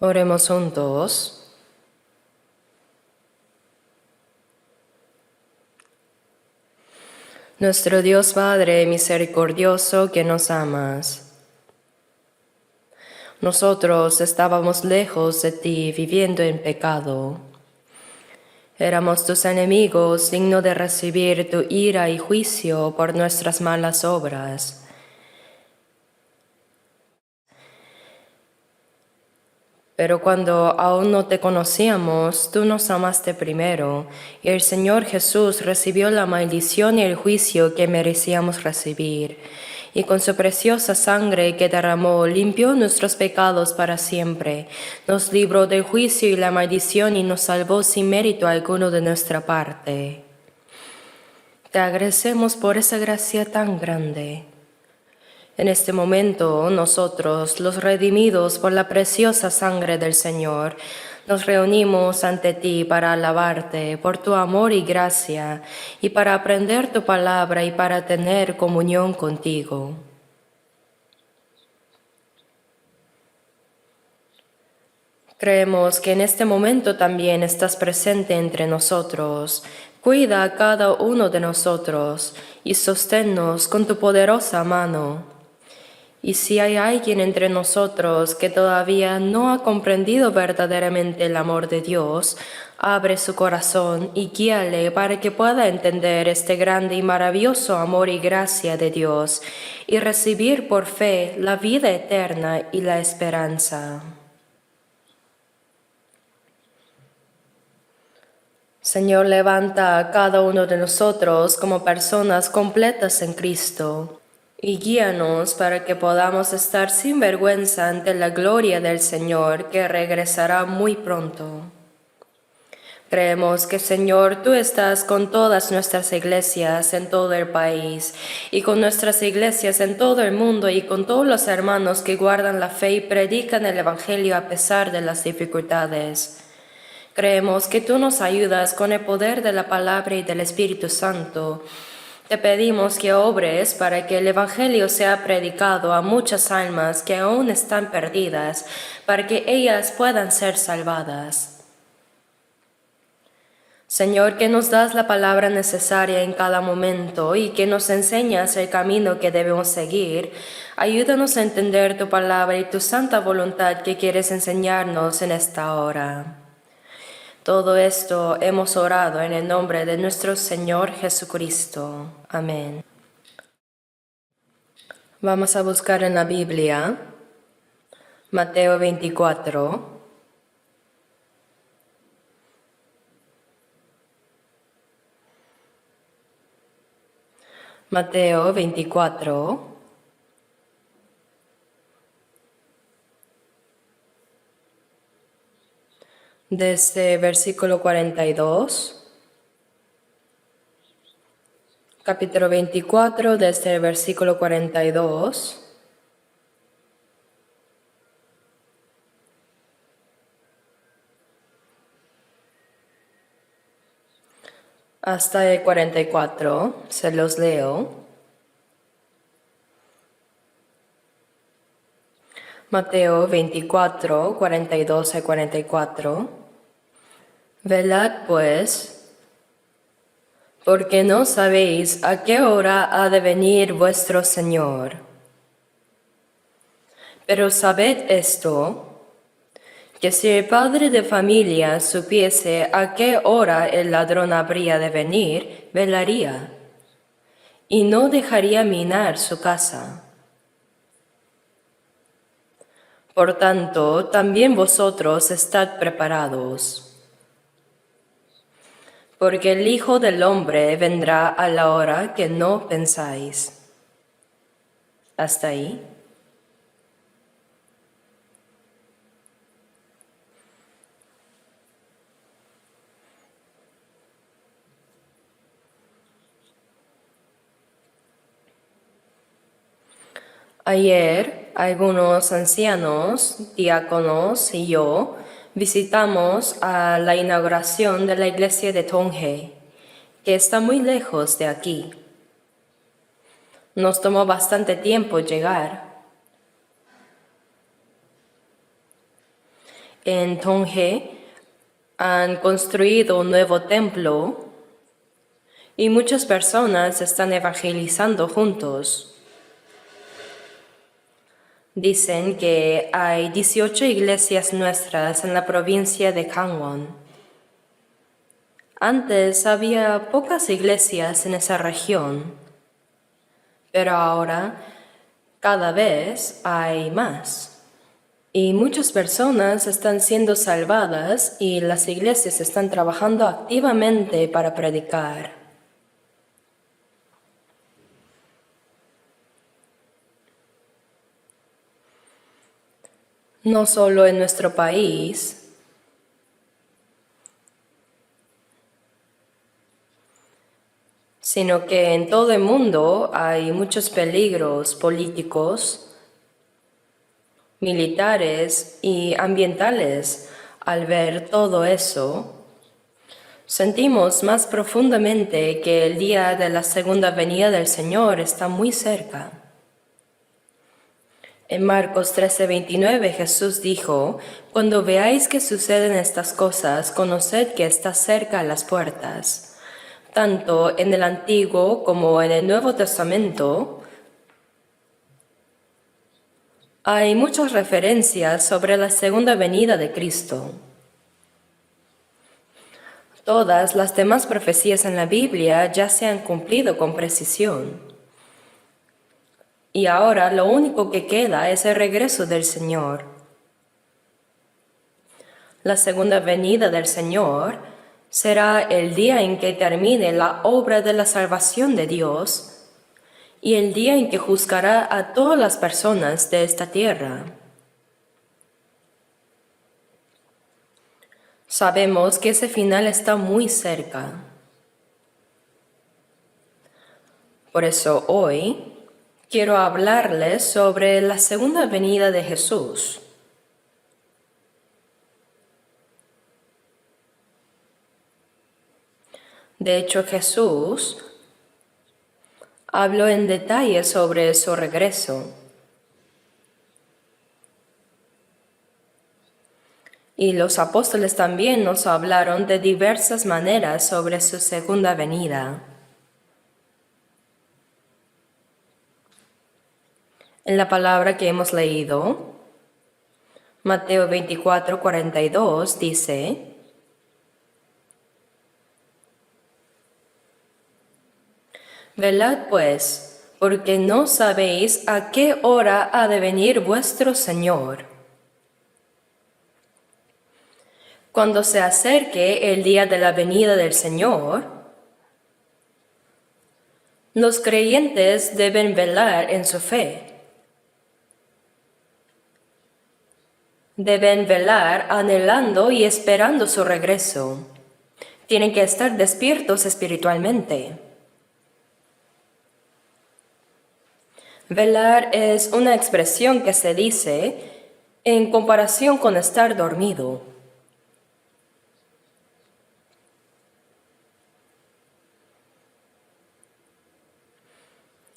Oremos juntos. Nuestro Dios Padre misericordioso que nos amas. Nosotros estábamos lejos de ti, viviendo en pecado. Éramos tus enemigos, dignos de recibir tu ira y juicio por nuestras malas obras. Pero cuando aún no te conocíamos, tú nos amaste primero, y el Señor Jesús recibió la maldición y el juicio que merecíamos recibir, y con su preciosa sangre que derramó limpió nuestros pecados para siempre, nos libró del juicio y la maldición y nos salvó sin mérito alguno de nuestra parte. Te agradecemos por esa gracia tan grande. En este momento, nosotros, los redimidos por la preciosa sangre del Señor, nos reunimos ante ti para alabarte por tu amor y gracia, y para aprender tu palabra y para tener comunión contigo. Creemos que en este momento también estás presente entre nosotros. Cuida a cada uno de nosotros y sosténnos con tu poderosa mano. Y si hay alguien entre nosotros que todavía no ha comprendido verdaderamente el amor de Dios, abre su corazón y guíale para que pueda entender este grande y maravilloso amor y gracia de Dios y recibir por fe la vida eterna y la esperanza. Señor, levanta a cada uno de nosotros como personas completas en Cristo y guíanos para que podamos estar sin vergüenza ante la gloria del Señor, que regresará muy pronto. Creemos que, Señor, tú estás con todas nuestras iglesias en todo el país y con nuestras iglesias en todo el mundo y con todos los hermanos que guardan la fe y predican el Evangelio a pesar de las dificultades. Creemos que tú nos ayudas con el poder de la palabra y del Espíritu Santo. Te pedimos que obres para que el Evangelio sea predicado a muchas almas que aún están perdidas, para que ellas puedan ser salvadas. Señor, que nos das la palabra necesaria en cada momento y que nos enseñas el camino que debemos seguir, ayúdanos a entender tu palabra y tu santa voluntad que quieres enseñarnos en esta hora. Todo esto hemos orado en el nombre de nuestro Señor Jesucristo. Amén. Vamos a buscar en la Biblia Mateo 24. Mateo 24. Desde versículo 42. Capítulo 24, desde el versículo 42. Hasta el 44, se los leo. Mateo 24, 42 al 44. Velad pues, porque no sabéis a qué hora ha de venir vuestro Señor. Pero sabed esto, que si el padre de familia supiese a qué hora el ladrón habría de venir, velaría, y no dejaría minar su casa. Por tanto, también vosotros estad preparados, porque el Hijo del Hombre vendrá a la hora que no pensáis. ¿Hasta ahí? Ayer, algunos ancianos, diáconos y yo visitamos a la inauguración de la iglesia de Tonghe, que está muy lejos de aquí. Nos tomó bastante tiempo llegar. en Tonghe han construido un nuevo templo y muchas personas están evangelizando juntos. Dicen que hay 18 iglesias nuestras en la provincia de Gangwon. Antes había pocas iglesias en esa región, pero ahora cada vez hay más. Y muchas personas están siendo salvadas y las iglesias están trabajando activamente para predicar. No solo en nuestro país, sino que en todo el mundo hay muchos peligros políticos, militares y ambientales. Al ver todo eso, sentimos más profundamente que el día de la segunda venida del Señor está muy cerca. En Marcos 13:29 Jesús dijo: «Cuando veáis que suceden estas cosas, conoced que está cerca a las puertas». Tanto en el Antiguo como en el Nuevo Testamento hay muchas referencias sobre la segunda venida de Cristo. Todas las demás profecías en la Biblia ya se han cumplido con precisión. Y ahora lo único que queda es el regreso del Señor. La segunda venida del Señor será el día en que termine la obra de la salvación de Dios y el día en que juzgará a todas las personas de esta tierra. Sabemos que ese final está muy cerca. Por eso hoy quiero hablarles sobre la segunda venida de Jesús. De hecho, Jesús habló en detalle sobre su regreso. Y los apóstoles también nos hablaron de diversas maneras sobre su segunda venida. En la palabra que hemos leído, Mateo 24:42 dice: «Velad pues, porque no sabéis a qué hora ha de venir vuestro Señor. Cuando se acerque el día de la venida del Señor, los creyentes deben velar en su fe. Deben velar anhelando y esperando su regreso. Tienen que estar despiertos espiritualmente. Velar es una expresión que se dice en comparación con estar dormido.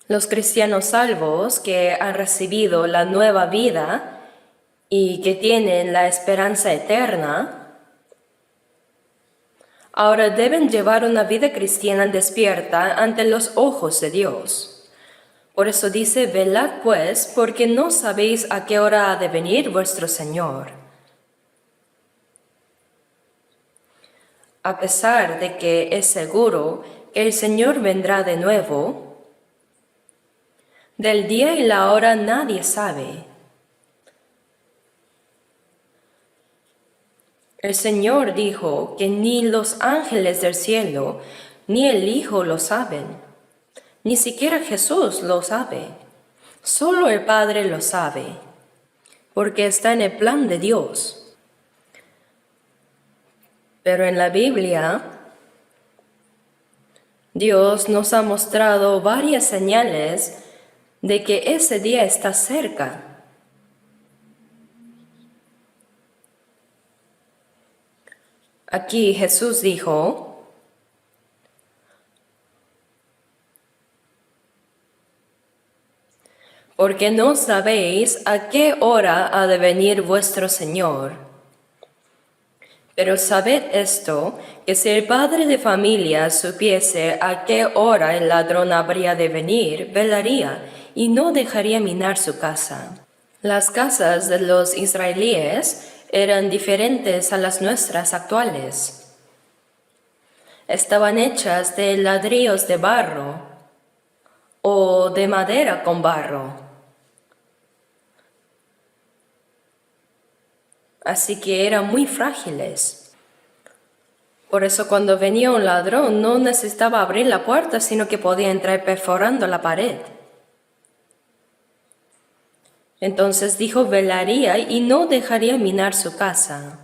Los cristianos salvos que han recibido la nueva vida y que tienen la esperanza eterna, ahora deben llevar una vida cristiana despierta ante los ojos de Dios. Por eso dice: «Velad pues, porque no sabéis a qué hora ha de venir vuestro Señor». A pesar de que es seguro que el Señor vendrá de nuevo, del día y la hora nadie sabe. El Señor dijo que ni los ángeles del cielo ni el Hijo lo saben, ni siquiera Jesús lo sabe. Solo el Padre lo sabe, porque está en el plan de Dios. Pero en la Biblia, Dios nos ha mostrado varias señales de que ese día está cerca. Aquí Jesús dijo: «Porque no sabéis a qué hora ha de venir vuestro Señor». Pero sabed esto, que si el padre de familia supiese a qué hora el ladrón habría de venir, velaría y no dejaría minar su casa. Las casas de los israelíes eran diferentes a las nuestras actuales. Estaban hechas de ladrillos de barro o de madera con barro. Así que eran muy frágiles. Por eso cuando venía un ladrón no necesitaba abrir la puerta, sino que podía entrar perforando la pared. Entonces dijo, velaría y no dejaría minar su casa.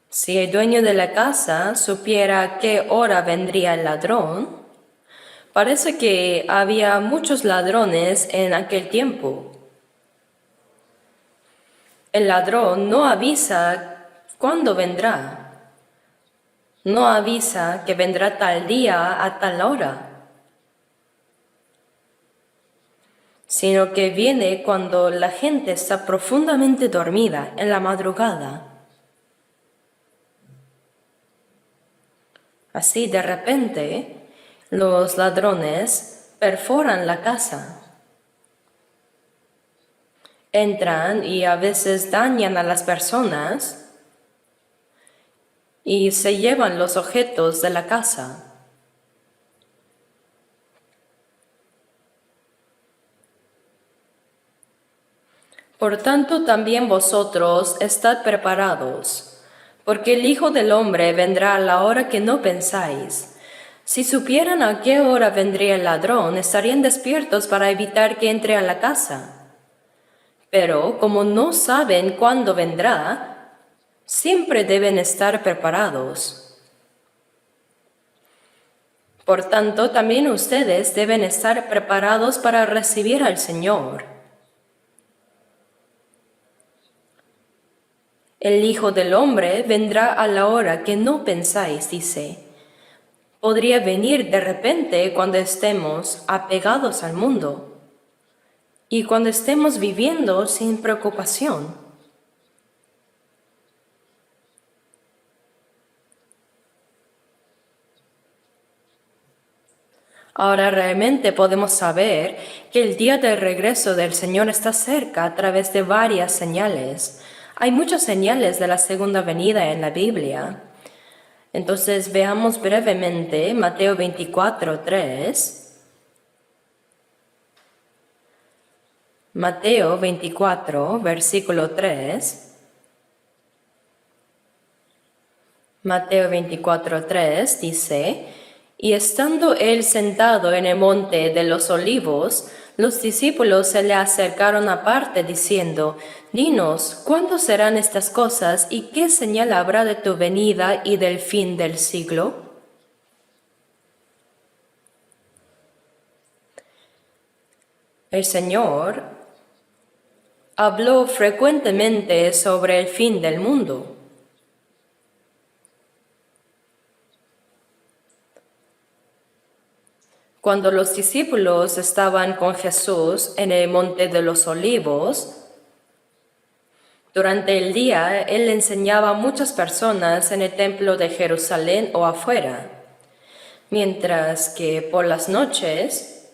Si el dueño de la casa supiera a qué hora vendría el ladrón, parece que había muchos ladrones en aquel tiempo. El ladrón no avisa cuándo vendrá. No avisa que vendrá tal día a tal hora, sino que viene cuando la gente está profundamente dormida en la madrugada. Así de repente, los ladrones perforan la casa. Entran y a veces dañan a las personas y se llevan los objetos de la casa. Por tanto, también vosotros estad preparados, porque el Hijo del Hombre vendrá a la hora que no pensáis. Si supieran a qué hora vendría el ladrón, estarían despiertos para evitar que entre a la casa. Pero como no saben cuándo vendrá, siempre deben estar preparados. Por tanto, también ustedes deben estar preparados para recibir al Señor. El Hijo del Hombre vendrá a la hora que no pensáis, dice. Podría venir de repente cuando estemos apegados al mundo y cuando estemos viviendo sin preocupación. Ahora realmente podemos saber que el día del regreso del Señor está cerca a través de varias señales. Hay muchas señales de la segunda venida en la Biblia. Entonces veamos brevemente Mateo 24:3. Mateo 24, versículo 3. Mateo 24:3 dice, y estando él sentado en el monte de los olivos, los discípulos se le acercaron aparte diciendo, dinos, ¿cuándo serán estas cosas y qué señal habrá de tu venida y del fin del siglo? El Señor habló frecuentemente sobre el fin del mundo. Cuando los discípulos estaban con Jesús en el monte de los olivos, durante el día Él enseñaba a muchas personas en el templo de Jerusalén o afuera, mientras que por las noches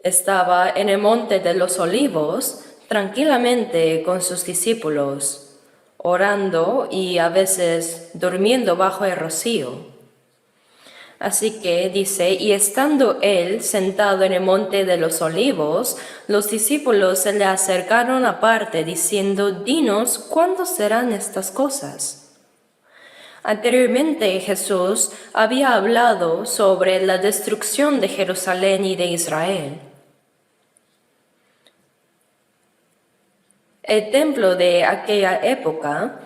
estaba en el monte de los olivos tranquilamente con sus discípulos, orando y a veces durmiendo bajo el rocío. Así que dice, y estando él sentado en el monte de los olivos, los discípulos se le acercaron aparte diciendo, dinos, ¿cuándo serán estas cosas? Anteriormente Jesús había hablado sobre la destrucción de Jerusalén y de Israel. El templo de aquella época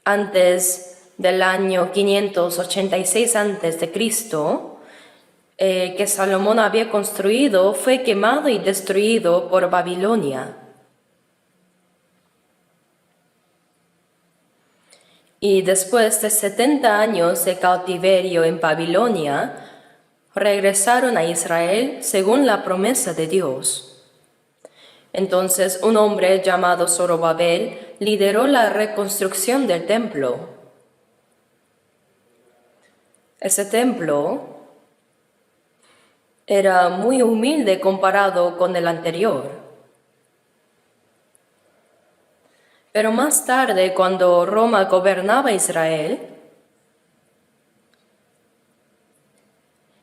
antes del año 586 a.C., que Salomón había construido, fue quemado y destruido por Babilonia. Y después de 70 años de cautiverio en Babilonia, regresaron a Israel según la promesa de Dios. Entonces un hombre llamado Zorobabel lideró la reconstrucción del templo. Ese templo era muy humilde comparado con el anterior. Pero más tarde, cuando Roma gobernaba Israel,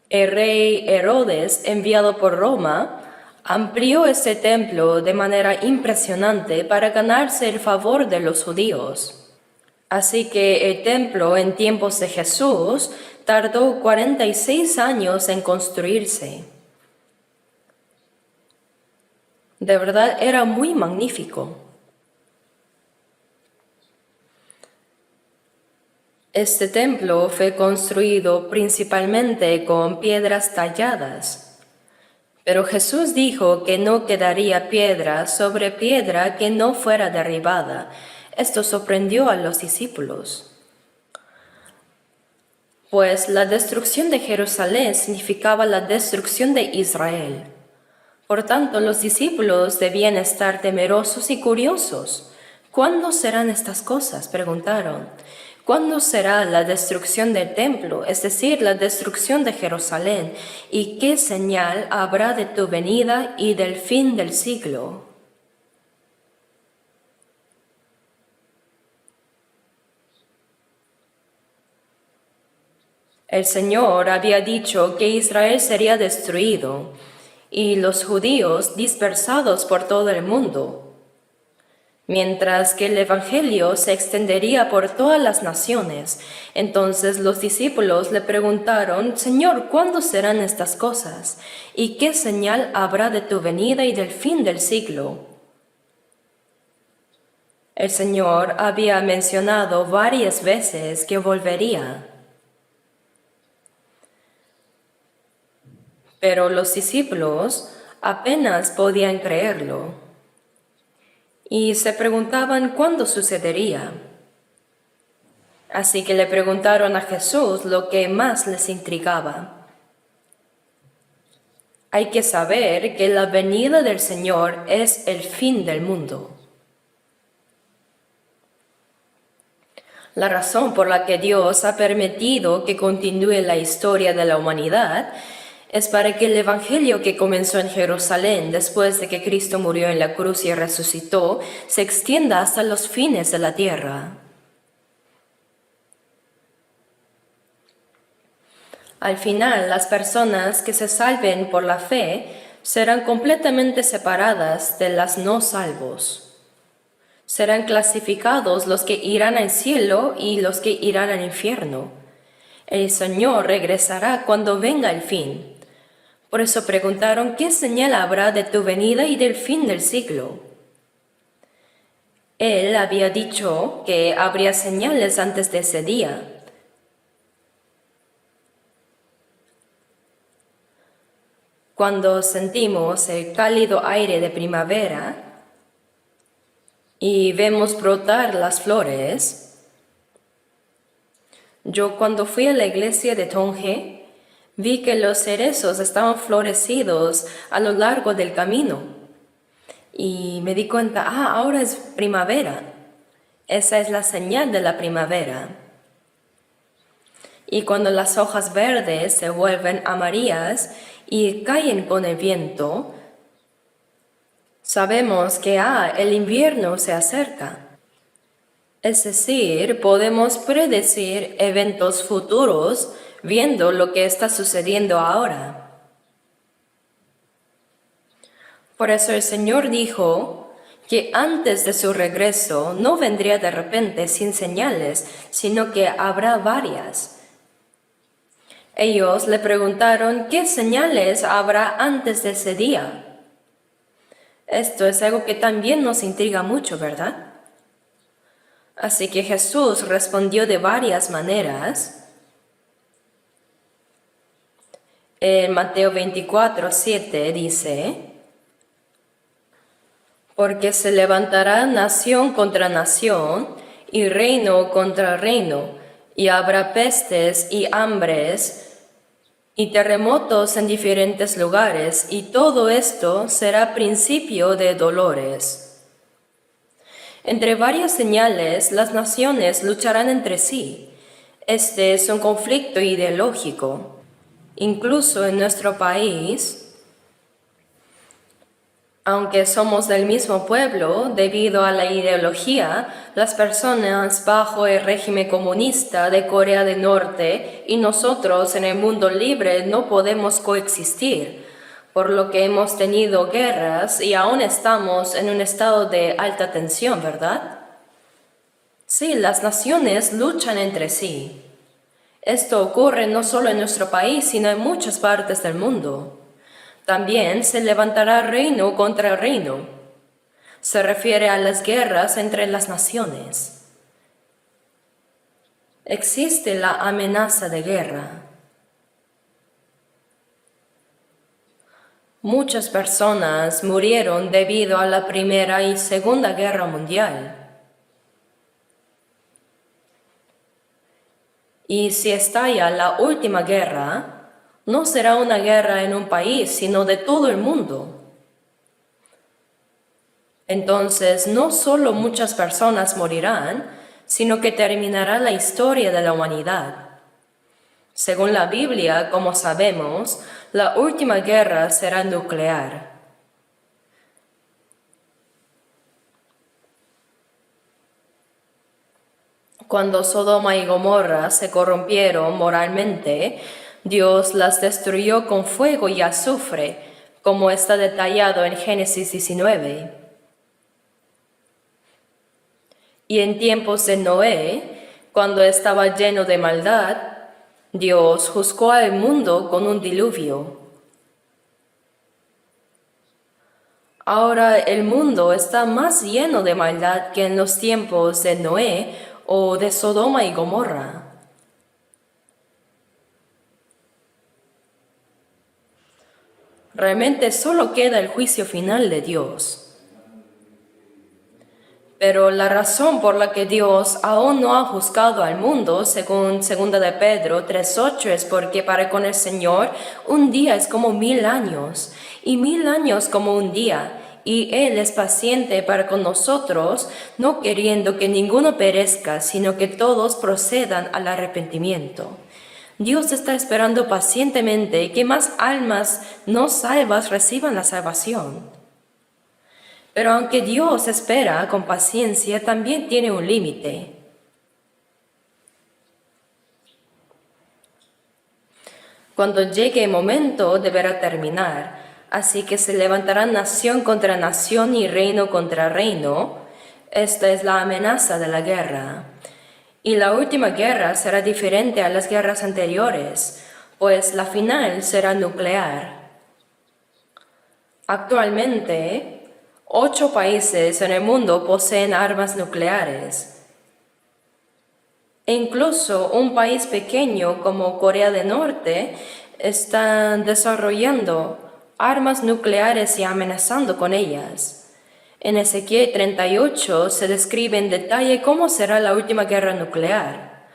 el rey Herodes, enviado por Roma, amplió este templo de manera impresionante para ganarse el favor de los judíos. Así que el templo en tiempos de Jesús tardó 46 años en construirse. De verdad era muy magnífico. Este templo fue construido principalmente con piedras talladas, pero Jesús dijo que no quedaría piedra sobre piedra que no fuera derribada. Esto sorprendió a los discípulos, pues la destrucción de Jerusalén significaba la destrucción de Israel. Por tanto, los discípulos debían estar temerosos y curiosos. ¿Cuándo serán estas cosas?, preguntaron. ¿Cuándo será la destrucción del templo, es decir, la destrucción de Jerusalén? ¿Y qué señal habrá de tu venida y del fin del siglo? El Señor había dicho que Israel sería destruido y los judíos dispersados por todo el mundo, mientras que el Evangelio se extendería por todas las naciones. Entonces los discípulos le preguntaron: Señor, ¿cuándo serán estas cosas? ¿Y qué señal habrá de tu venida y del fin del siglo? El Señor había mencionado varias veces que volvería, pero los discípulos apenas podían creerlo y se preguntaban cuándo sucedería. Así que le preguntaron a Jesús lo que más les intrigaba. Hay que saber que la venida del Señor es el fin del mundo. La razón por la que Dios ha permitido que continúe la historia de la humanidad es para que el Evangelio que comenzó en Jerusalén después de que Cristo murió en la cruz y resucitó se extienda hasta los fines de la tierra. Al final, las personas que se salven por la fe serán completamente separadas de las no salvos. Serán clasificados los que irán al cielo y los que irán al infierno. El Señor regresará cuando venga el fin. Por eso preguntaron: ¿qué señal habrá de tu venida y del fin del siglo? Él había dicho que habría señales antes de ese día. Cuando sentimos el cálido aire de primavera y vemos brotar las flores, yo cuando fui a la iglesia de Tonge, vi que los cerezos estaban florecidos a lo largo del camino. Y me di cuenta: ahora es primavera. Esa es la señal de la primavera. Y cuando las hojas verdes se vuelven amarillas y caen con el viento, sabemos que el invierno se acerca. Es decir, podemos predecir eventos futuros viendo lo que está sucediendo ahora. Por eso el Señor dijo que antes de su regreso no vendría de repente sin señales, sino que habrá varias. Ellos le preguntaron: ¿qué señales habrá antes de ese día? Esto es algo que también nos intriga mucho, ¿verdad? Así que Jesús respondió de varias maneras. En Mateo 24:7 dice: porque se levantará nación contra nación y reino contra reino, y habrá pestes y hambres y terremotos en diferentes lugares, y todo esto será principio de dolores. Entre varias señales, las naciones lucharán entre sí. Este es un conflicto ideológico. Incluso en nuestro país, aunque somos del mismo pueblo, debido a la ideología, las personas bajo el régimen comunista de Corea del Norte y nosotros en el mundo libre no podemos coexistir, por lo que hemos tenido guerras y aún estamos en un estado de alta tensión, ¿verdad? Sí, las naciones luchan entre sí. Esto ocurre no solo en nuestro país, sino en muchas partes del mundo. También se levantará reino contra reino. Se refiere a las guerras entre las naciones. Existe la amenaza de guerra. Muchas personas murieron debido a la Primera y Segunda Guerra Mundial. Y si estalla la última guerra, no será una guerra en un país, sino de todo el mundo. Entonces, no solo muchas personas morirán, sino que terminará la historia de la humanidad. Según la Biblia, como sabemos, la última guerra será nuclear. Cuando Sodoma y Gomorra se corrompieron moralmente, Dios las destruyó con fuego y azufre, como está detallado en Génesis 19. Y en tiempos de Noé, cuando estaba lleno de maldad, Dios juzgó al mundo con un diluvio. Ahora el mundo está más lleno de maldad que en los tiempos de Noé o de Sodoma y Gomorra. Realmente solo queda el juicio final de Dios. Pero la razón por la que Dios aún no ha juzgado al mundo, según 2 de Pedro 3:8, es porque para con el Señor un día es como 1000 años, y 1000 años como un día. Y Él es paciente para con nosotros, no queriendo que ninguno perezca, sino que todos procedan al arrepentimiento. Dios está esperando pacientemente que más almas no salvas reciban la salvación. Pero aunque Dios espera con paciencia, también tiene un límite. Cuando llegue el momento, deberá terminar. Así que se levantará nación contra nación y reino contra reino. Esta es la amenaza de la guerra. Y la última guerra será diferente a las guerras anteriores, pues la final será nuclear. Actualmente, 8 países en el mundo poseen armas nucleares. E incluso un país pequeño como Corea del Norte está desarrollando armas nucleares y amenazando con ellas. En Ezequiel 38 se describe en detalle cómo será la última guerra nuclear.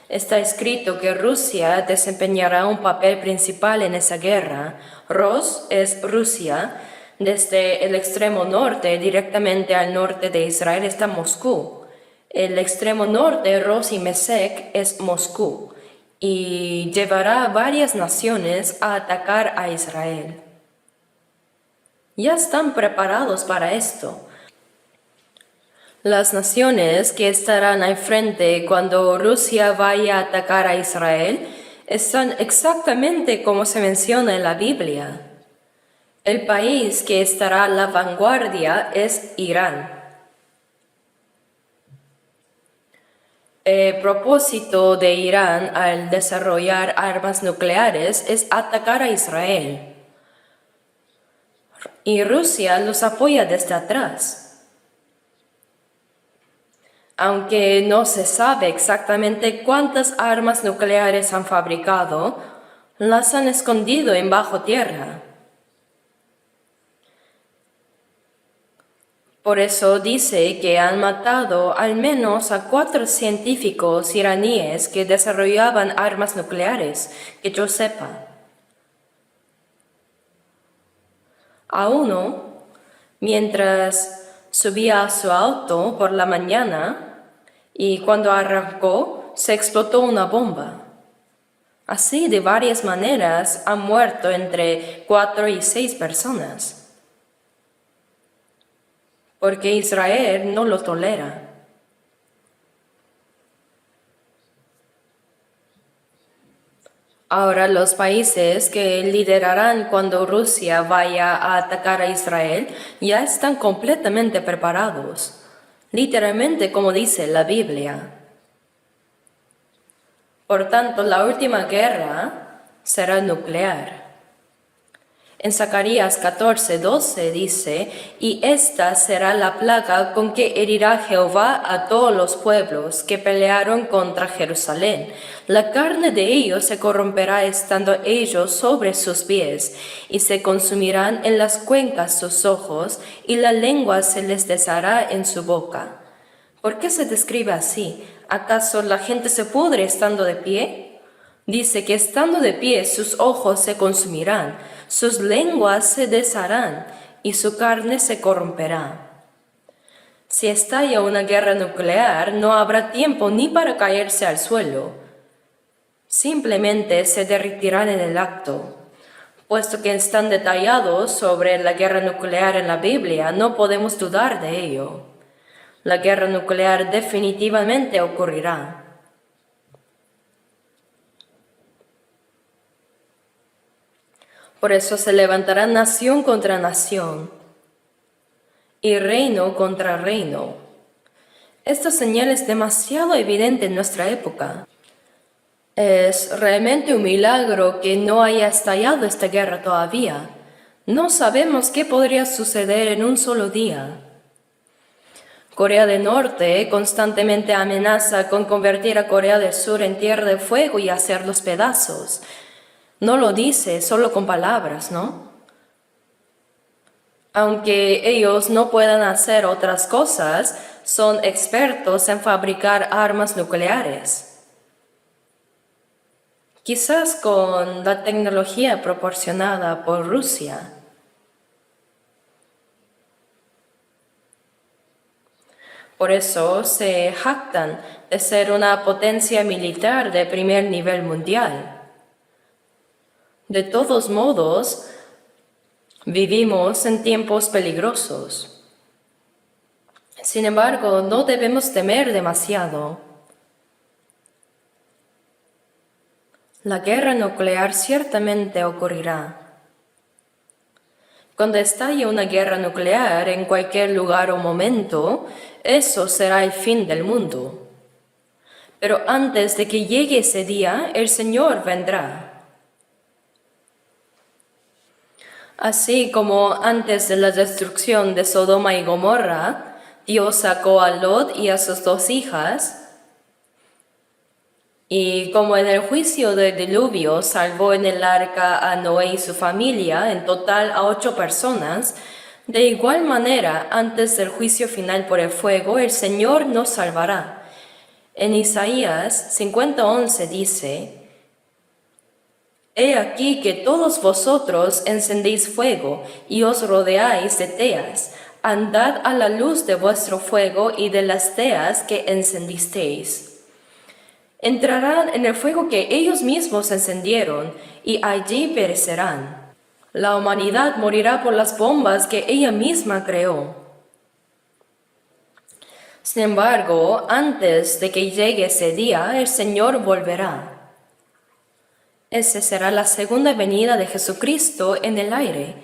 Está escrito que Rusia desempeñará un papel principal en esa guerra. Ros es Rusia. Desde el extremo norte, directamente al norte de Israel, está Moscú. El extremo norte, Ros y Mesec, es Moscú, y llevará a varias naciones a atacar a Israel. Ya están preparados para esto. Las naciones que estarán al frente cuando Rusia vaya a atacar a Israel están exactamente como se menciona en la Biblia. El país que estará a la vanguardia es Irán. El propósito de Irán al desarrollar armas nucleares es atacar a Israel. Y Rusia los apoya desde atrás. Aunque no se sabe exactamente cuántas armas nucleares han fabricado, las han escondido en bajo tierra. Por eso dice que han matado al menos a 4 científicos iraníes que desarrollaban armas nucleares, que yo sepa. A uno, mientras subía a su auto por la mañana y cuando arrancó, se explotó una bomba. Así, de varias maneras, han muerto entre 4 y 6 personas. Porque Israel no lo tolera. Ahora los países que liderarán cuando Rusia vaya a atacar a Israel ya están completamente preparados, literalmente como dice la Biblia. Por tanto, la última guerra será nuclear. En Zacarías 14:12 dice, y esta será la plaga con que herirá Jehová a todos los pueblos que pelearon contra Jerusalén. La carne de ellos se corromperá estando ellos sobre sus pies, y se consumirán en las cuencas sus ojos, y la lengua se les deshará en su boca. ¿Por qué se describe así? ¿Acaso la gente se pudre estando de pie? Dice que estando de pie sus ojos se consumirán, sus lenguas se desharán y su carne se corromperá. Si estalla una guerra nuclear, no habrá tiempo ni para caerse al suelo. Simplemente se derretirán en el acto. Puesto que están detallados sobre la guerra nuclear en la Biblia, no podemos dudar de ello. La guerra nuclear definitivamente ocurrirá. Por eso se levantará nación contra nación y reino contra reino. Esta señal es demasiado evidente en nuestra época. Es realmente un milagro que no haya estallado esta guerra todavía. No sabemos qué podría suceder en un solo día. Corea del Norte constantemente amenaza con convertir a Corea del Sur en tierra de fuego y hacerlos pedazos. No lo dice solo con palabras, ¿no? Aunque ellos no puedan hacer otras cosas, son expertos en fabricar armas nucleares. Quizás con la tecnología proporcionada por Rusia. Por eso se jactan de ser una potencia militar de primer nivel mundial. De todos modos, vivimos en tiempos peligrosos. Sin embargo, no debemos temer demasiado. La guerra nuclear ciertamente ocurrirá. Cuando estalle una guerra nuclear en cualquier lugar o momento, eso será el fin del mundo. Pero antes de que llegue ese día, el Señor vendrá. Así como antes de la destrucción de Sodoma y Gomorra, Dios sacó a Lot y a sus 2 hijas, y como en el juicio del diluvio salvó en el arca a Noé y su familia, en total a 8 personas, de igual manera, antes del juicio final por el fuego, el Señor nos salvará. En Isaías 50:11 dice, He aquí que todos vosotros encendéis fuego y os rodeáis de teas. Andad a la luz de vuestro fuego y de las teas que encendisteis. Entrarán en el fuego que ellos mismos encendieron y allí perecerán. La humanidad morirá por las bombas que ella misma creó. Sin embargo, antes de que llegue ese día, el Señor volverá. Esa será la segunda venida de Jesucristo en el aire.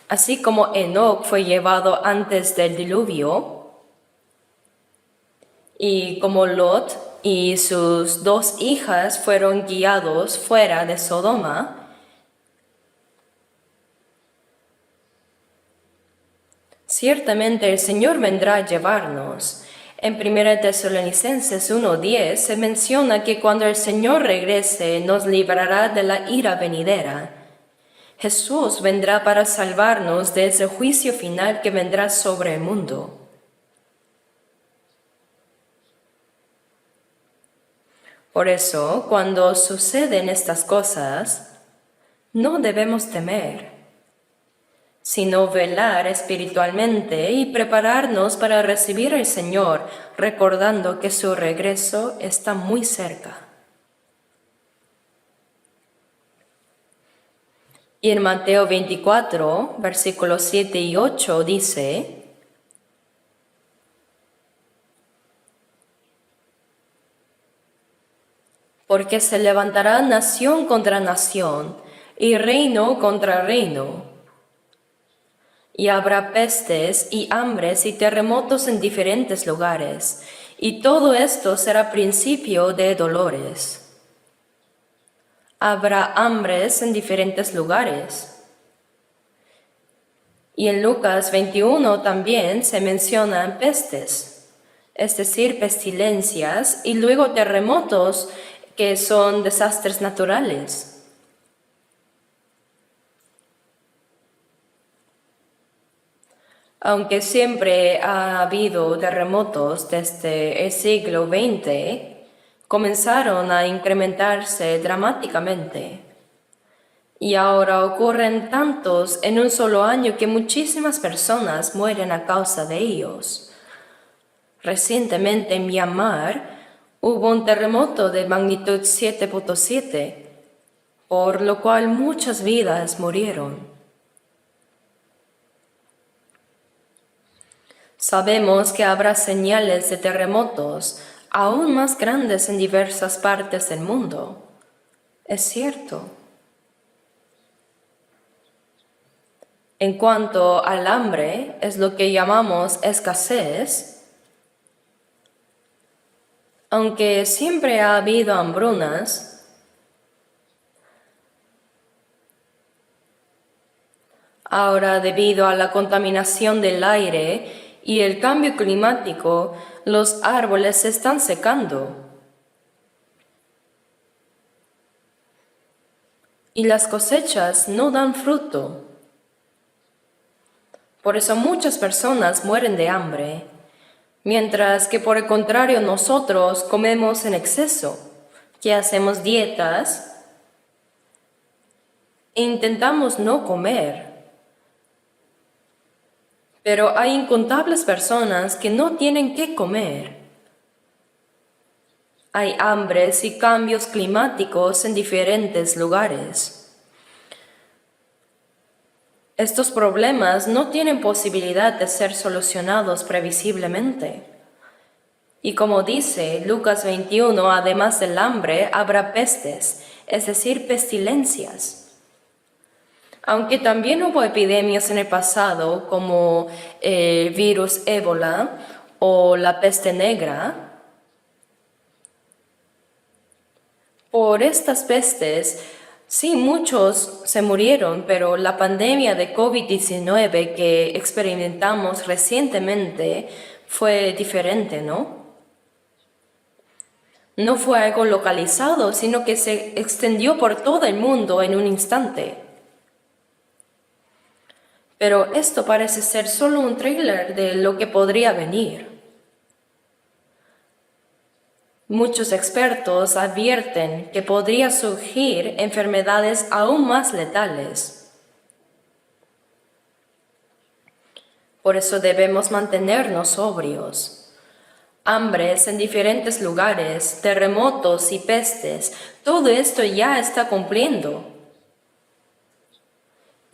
Así como Enoc fue llevado antes del diluvio, y como Lot y sus 2 hijas fueron guiados fuera de Sodoma, ciertamente el Señor vendrá a llevarnos. En 1 Tesalonicenses 1:10 se menciona que cuando el Señor regrese nos librará de la ira venidera. Jesús vendrá para salvarnos de ese juicio final que vendrá sobre el mundo. Por eso, cuando suceden estas cosas, no debemos temer, sino velar espiritualmente y prepararnos para recibir al Señor, recordando que su regreso está muy cerca. Y en Mateo 24, versículos 7 y 8 dice: porque se levantará nación contra nación y reino contra reino. Y habrá pestes y hambres y terremotos en diferentes lugares, y todo esto será principio de dolores. Habrá hambres en diferentes lugares. Y en Lucas 21 también se mencionan pestes, es decir, pestilencias, y luego terremotos, que son desastres naturales. Aunque siempre ha habido terremotos desde el siglo XX, comenzaron a incrementarse dramáticamente. Y ahora ocurren tantos en un solo año que muchísimas personas mueren a causa de ellos. Recientemente en Myanmar hubo un terremoto de magnitud 7.7, por lo cual muchas vidas murieron. Sabemos que habrá señales de terremotos aún más grandes en diversas partes del mundo. Es cierto. En cuanto al hambre, es lo que llamamos escasez. Aunque siempre ha habido hambrunas, ahora debido a la contaminación del aire y el cambio climático, los árboles se están secando. Y las cosechas no dan fruto. Por eso muchas personas mueren de hambre, mientras que por el contrario nosotros comemos en exceso, que hacemos dietas e intentamos no comer. Pero hay incontables personas que no tienen qué comer. Hay hambres y cambios climáticos en diferentes lugares. Estos problemas no tienen posibilidad de ser solucionados previsiblemente. Y como dice Lucas 21, además del hambre, habrá pestes, es decir, pestilencias. Aunque también hubo epidemias en el pasado, como el virus ébola o la peste negra, por estas pestes, sí, muchos se murieron, pero la pandemia de COVID-19 que experimentamos recientemente fue diferente, ¿no? No fue algo localizado, sino que se extendió por todo el mundo en un instante. Pero esto parece ser solo un tráiler de lo que podría venir. Muchos expertos advierten que podría surgir enfermedades aún más letales. Por eso debemos mantenernos sobrios. Hambres en diferentes lugares, terremotos y pestes, todo esto ya está cumpliendo.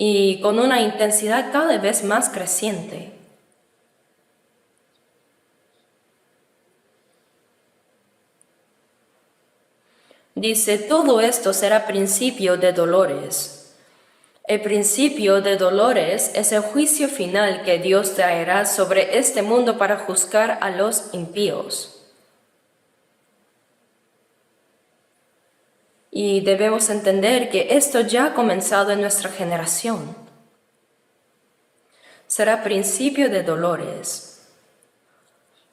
Y con una intensidad cada vez más creciente. Dice, todo esto será principio de dolores. El principio de dolores es el juicio final que Dios traerá sobre este mundo para juzgar a los impíos. Y debemos entender que esto ya ha comenzado en nuestra generación. Será principio de dolores.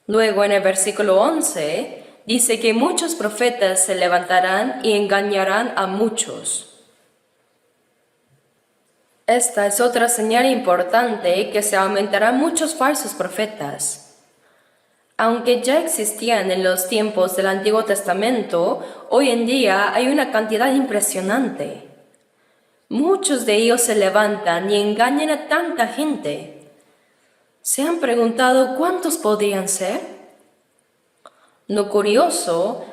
Luego en el versículo 11 dice que muchos profetas se levantarán y engañarán a muchos. Esta es otra señal importante que se aumentarán muchos falsos profetas. Aunque ya existían en los tiempos del Antiguo Testamento, hoy en día hay una cantidad impresionante. Muchos de ellos se levantan y engañan a tanta gente. ¿Se han preguntado cuántos podrían ser? Lo curioso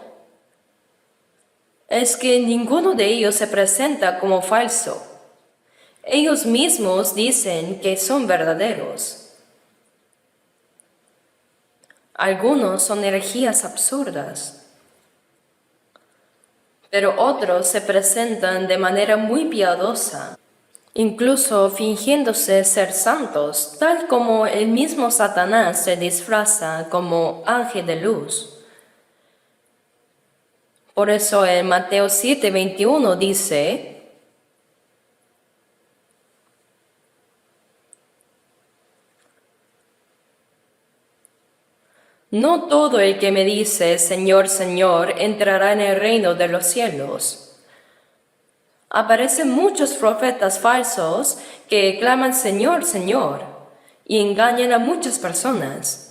es que ninguno de ellos se presenta como falso. Ellos mismos dicen que son verdaderos. Algunos son herejías absurdas, pero otros se presentan de manera muy piadosa, incluso fingiéndose ser santos, tal como el mismo Satanás se disfraza como ángel de luz. Por eso en Mateo 7:21 dice: no todo el que me dice Señor, Señor, entrará en el reino de los cielos. Aparecen muchos profetas falsos que claman Señor, Señor, y engañan a muchas personas.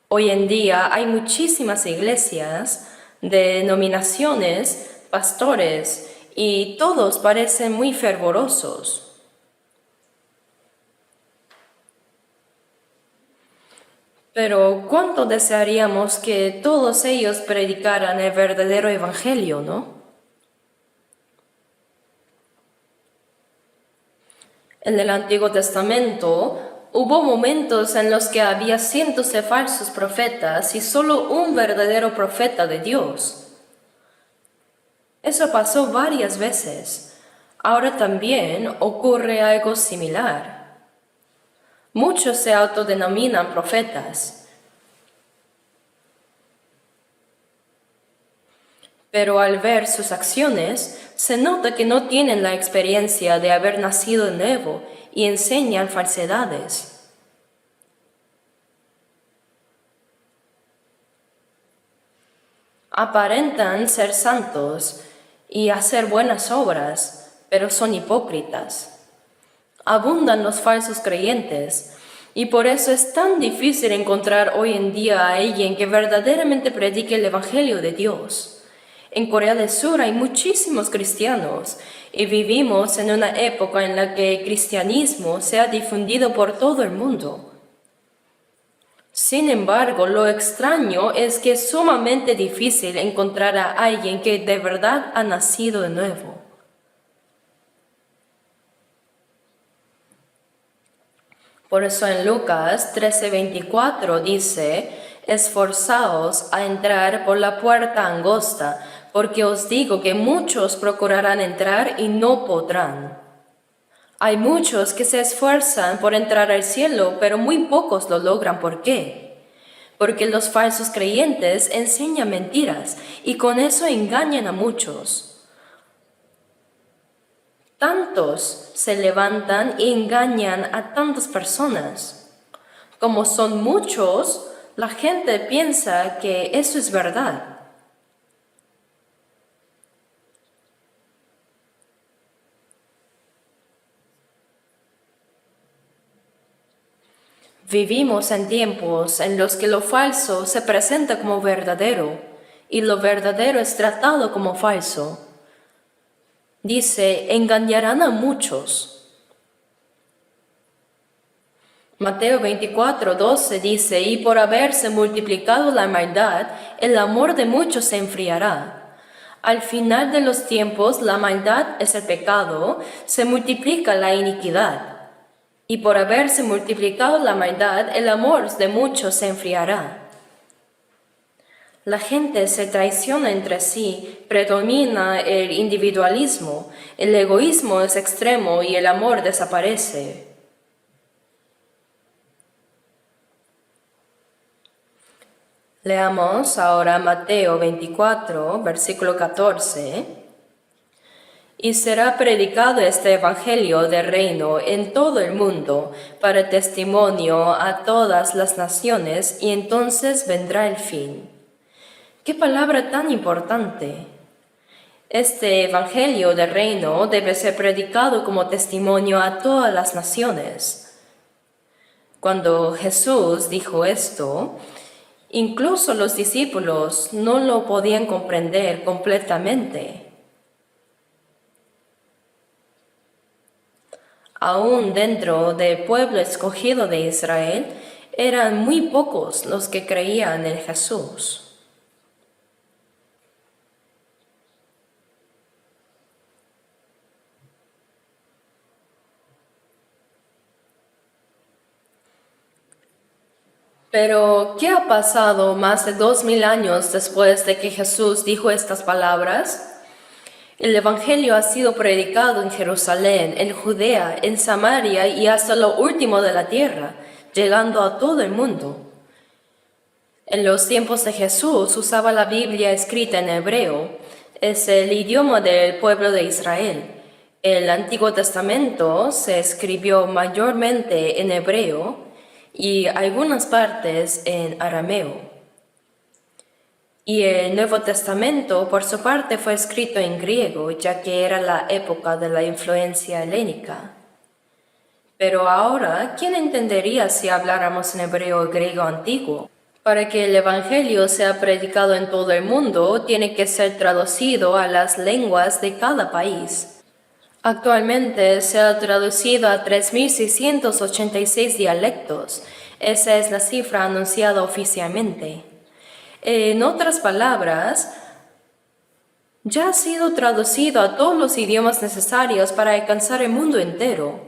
Hoy en día hay muchísimas iglesias, denominaciones, pastores, y todos parecen muy fervorosos. Pero ¿cuánto desearíamos que todos ellos predicaran el verdadero evangelio, no? En el Antiguo Testamento hubo momentos en los que había cientos de falsos profetas y solo un verdadero profeta de Dios. Eso pasó varias veces. Ahora también ocurre algo similar. Muchos se autodenominan profetas, pero al ver sus acciones, se nota que no tienen la experiencia de haber nacido de nuevo y enseñan falsedades. Aparentan ser santos y hacer buenas obras, pero son hipócritas. Abundan los falsos creyentes, y por eso es tan difícil encontrar hoy en día a alguien que verdaderamente predique el Evangelio de Dios. En Corea del Sur hay muchísimos cristianos, y vivimos en una época en la que el cristianismo se ha difundido por todo el mundo. Sin embargo, lo extraño es que es sumamente difícil encontrar a alguien que de verdad ha nacido de nuevo. Por eso en Lucas 13:24 dice: esforzaos a entrar por la puerta angosta, porque os digo que muchos procurarán entrar y no podrán. Hay muchos que se esfuerzan por entrar al cielo, pero muy pocos lo logran. ¿Por qué? Porque los falsos creyentes enseñan mentiras y con eso engañan a muchos. Tantos se levantan y engañan a tantas personas. Como son muchos, la gente piensa que eso es verdad. Vivimos en tiempos en los que lo falso se presenta como verdadero y lo verdadero es tratado como falso. Dice: engañarán a muchos. Mateo 24:12 dice: y por haberse multiplicado la maldad, el amor de muchos se enfriará. Al final de los tiempos, la maldad es el pecado, se multiplica la iniquidad. Y por haberse multiplicado la maldad, el amor de muchos se enfriará. La gente se traiciona entre sí, predomina el individualismo, el egoísmo es extremo y el amor desaparece. Leamos ahora Mateo 24, versículo 14. Y será predicado este evangelio del reino en todo el mundo para testimonio a todas las naciones, y entonces vendrá el fin. ¡Qué palabra tan importante! Este Evangelio del Reino debe ser predicado como testimonio a todas las naciones. Cuando Jesús dijo esto, incluso los discípulos no lo podían comprender completamente. Aún dentro del pueblo escogido de Israel, eran muy pocos los que creían en Jesús. Pero, ¿qué ha pasado más de 2000 años después de que Jesús dijo estas palabras? El Evangelio ha sido predicado en Jerusalén, en Judea, en Samaria y hasta lo último de la tierra, llegando a todo el mundo. En los tiempos de Jesús usaba la Biblia escrita en hebreo, es el idioma del pueblo de Israel. El Antiguo Testamento se escribió mayormente en hebreo y algunas partes en arameo. Y el Nuevo Testamento, por su parte, fue escrito en griego, ya que era la época de la influencia helénica. Pero ahora, ¿quién entendería si habláramos en hebreo o griego antiguo? Para que el Evangelio sea predicado en todo el mundo, tiene que ser traducido a las lenguas de cada país. Actualmente se ha traducido a 3.686 dialectos. Esa es la cifra anunciada oficialmente. En otras palabras, ya ha sido traducido a todos los idiomas necesarios para alcanzar el mundo entero,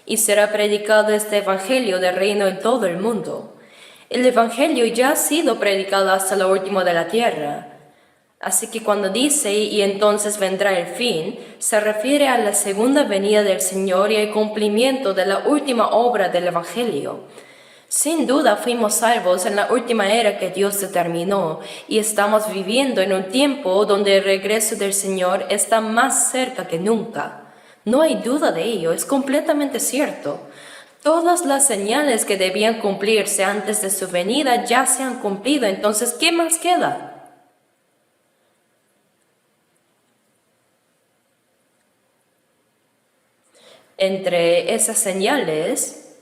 y será predicado este Evangelio del Reino en todo el mundo. El Evangelio ya ha sido predicado hasta lo último de la tierra. Así que cuando dice, y entonces vendrá el fin, se refiere a la segunda venida del Señor y el cumplimiento de la última obra del Evangelio. Sin duda fuimos salvos en la última era que Dios determinó y estamos viviendo en un tiempo donde el regreso del Señor está más cerca que nunca. No hay duda de ello, es completamente cierto. Todas las señales que debían cumplirse antes de su venida ya se han cumplido, entonces, ¿qué más queda? Entre esas señales,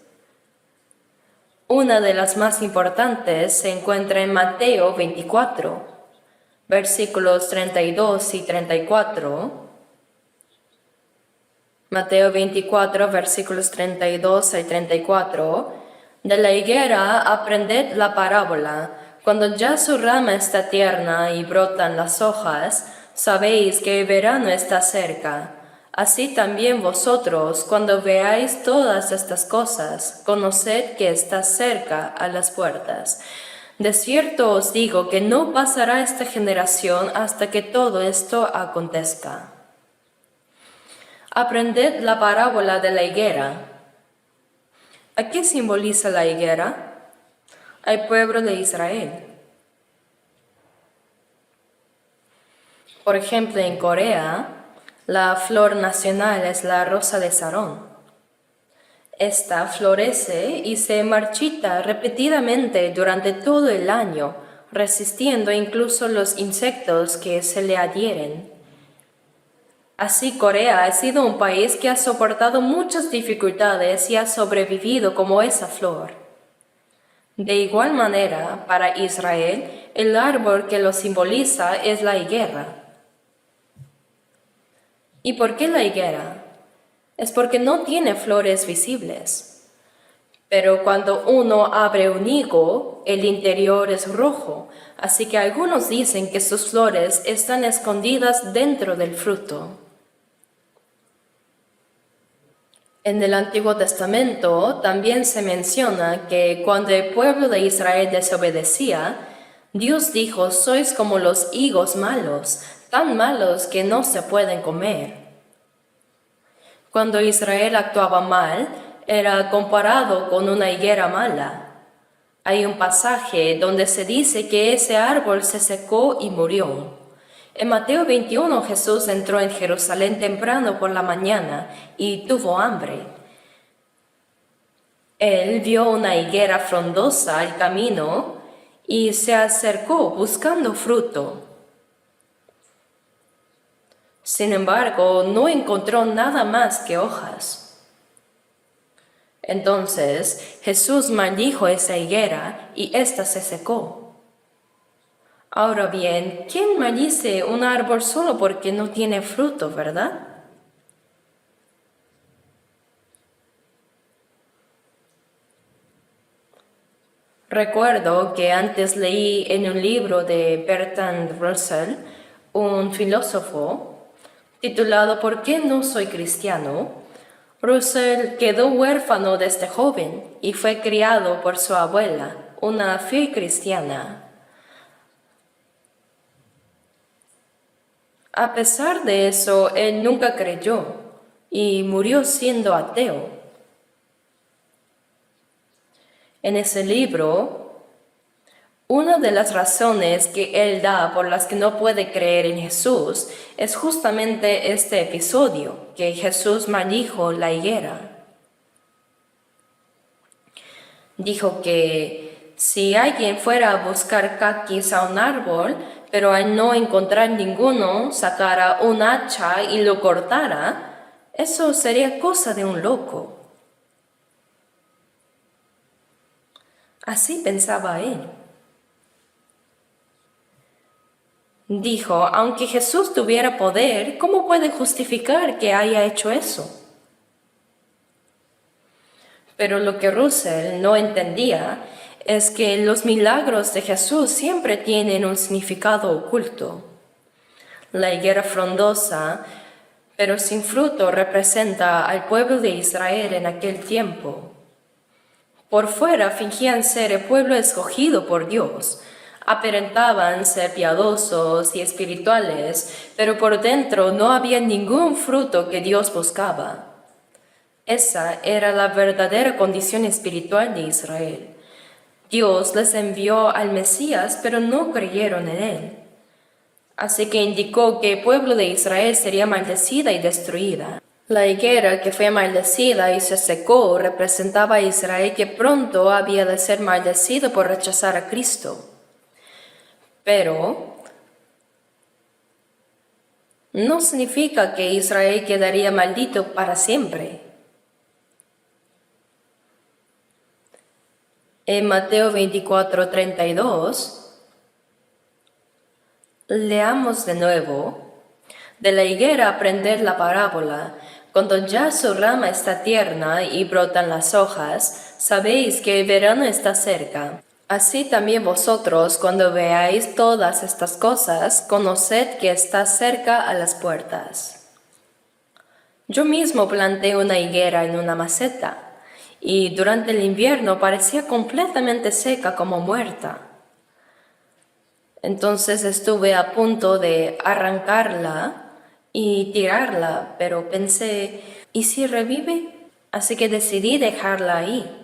una de las más importantes se encuentra en Mateo 24, versículos 32 y 34. Mateo 24, versículos 32 y 34. De la higuera aprended la parábola. Cuando ya su rama está tierna y brotan las hojas, sabéis que el verano está cerca. Así también vosotros, cuando veáis todas estas cosas, conoced que está cerca a las puertas. De cierto os digo que no pasará esta generación hasta que todo esto acontezca. Aprended la parábola de la higuera. ¿A qué simboliza la higuera? Al pueblo de Israel. Por ejemplo, en Corea, la flor nacional es la rosa de Sarón. Esta florece y se marchita repetidamente durante todo el año, resistiendo incluso los insectos que se le adhieren. Así, Corea ha sido un país que ha soportado muchas dificultades y ha sobrevivido como esa flor. De igual manera, para Israel, el árbol que lo simboliza es la higuera. ¿Y por qué la higuera? Es porque no tiene flores visibles. Pero cuando uno abre un higo, el interior es rojo, así que algunos dicen que sus flores están escondidas dentro del fruto. En el Antiguo Testamento también se menciona que cuando el pueblo de Israel desobedecía, Dios dijo, sois como los higos malos, tan malos que no se pueden comer. Cuando Israel actuaba mal, era comparado con una higuera mala. Hay un pasaje donde se dice que ese árbol se secó y murió. En Mateo 21 Jesús entró en Jerusalén temprano por la mañana y tuvo hambre. Él vio una higuera frondosa al camino y se acercó buscando fruto. Sin embargo, no encontró nada más que hojas. Entonces Jesús maldijo esa higuera y ésta se secó. Ahora bien, ¿quién maldice un árbol solo porque no tiene fruto, verdad? Recuerdo que antes leí en un libro de Bertrand Russell, un filósofo, titulado ¿Por qué no soy cristiano? Russell quedó huérfano desde joven y fue criado por su abuela, una fiel cristiana. A pesar de eso, él nunca creyó y murió siendo ateo. En ese libro, una de las razones que él da por las que no puede creer en Jesús es justamente este episodio, que Jesús maldijo la higuera. Dijo que si alguien fuera a buscar caquis a un árbol, pero al no encontrar ninguno, sacara un hacha y lo cortara, eso sería cosa de un loco. Así pensaba él. Dijo, aunque Jesús tuviera poder, ¿cómo puede justificar que haya hecho eso? Pero lo que Russell no entendía es que los milagros de Jesús siempre tienen un significado oculto. La higuera frondosa, pero sin fruto, representa al pueblo de Israel en aquel tiempo. Por fuera fingían ser el pueblo escogido por Dios, aparentaban ser piadosos y espirituales, pero por dentro no había ningún fruto que Dios buscaba. Esa era la verdadera condición espiritual de Israel. Dios les envió al Mesías, pero no creyeron en él. Así que indicó que el pueblo de Israel sería maldecida y destruida. La higuera que fue maldecida y se secó representaba a Israel que pronto había de ser maldecido por rechazar a Cristo. Pero no significa que Israel quedaría maldito para siempre. En Mateo 24:32, leamos de nuevo, de la higuera aprender la parábola. Cuando ya su rama está tierna y brotan las hojas, sabéis que el verano está cerca. Así también vosotros, cuando veáis todas estas cosas, conoced que está cerca a las puertas. Yo mismo planté una higuera en una maceta, y durante el invierno parecía completamente seca como muerta. Entonces estuve a punto de arrancarla y tirarla, pero pensé, ¿y si revive? Así que decidí dejarla ahí.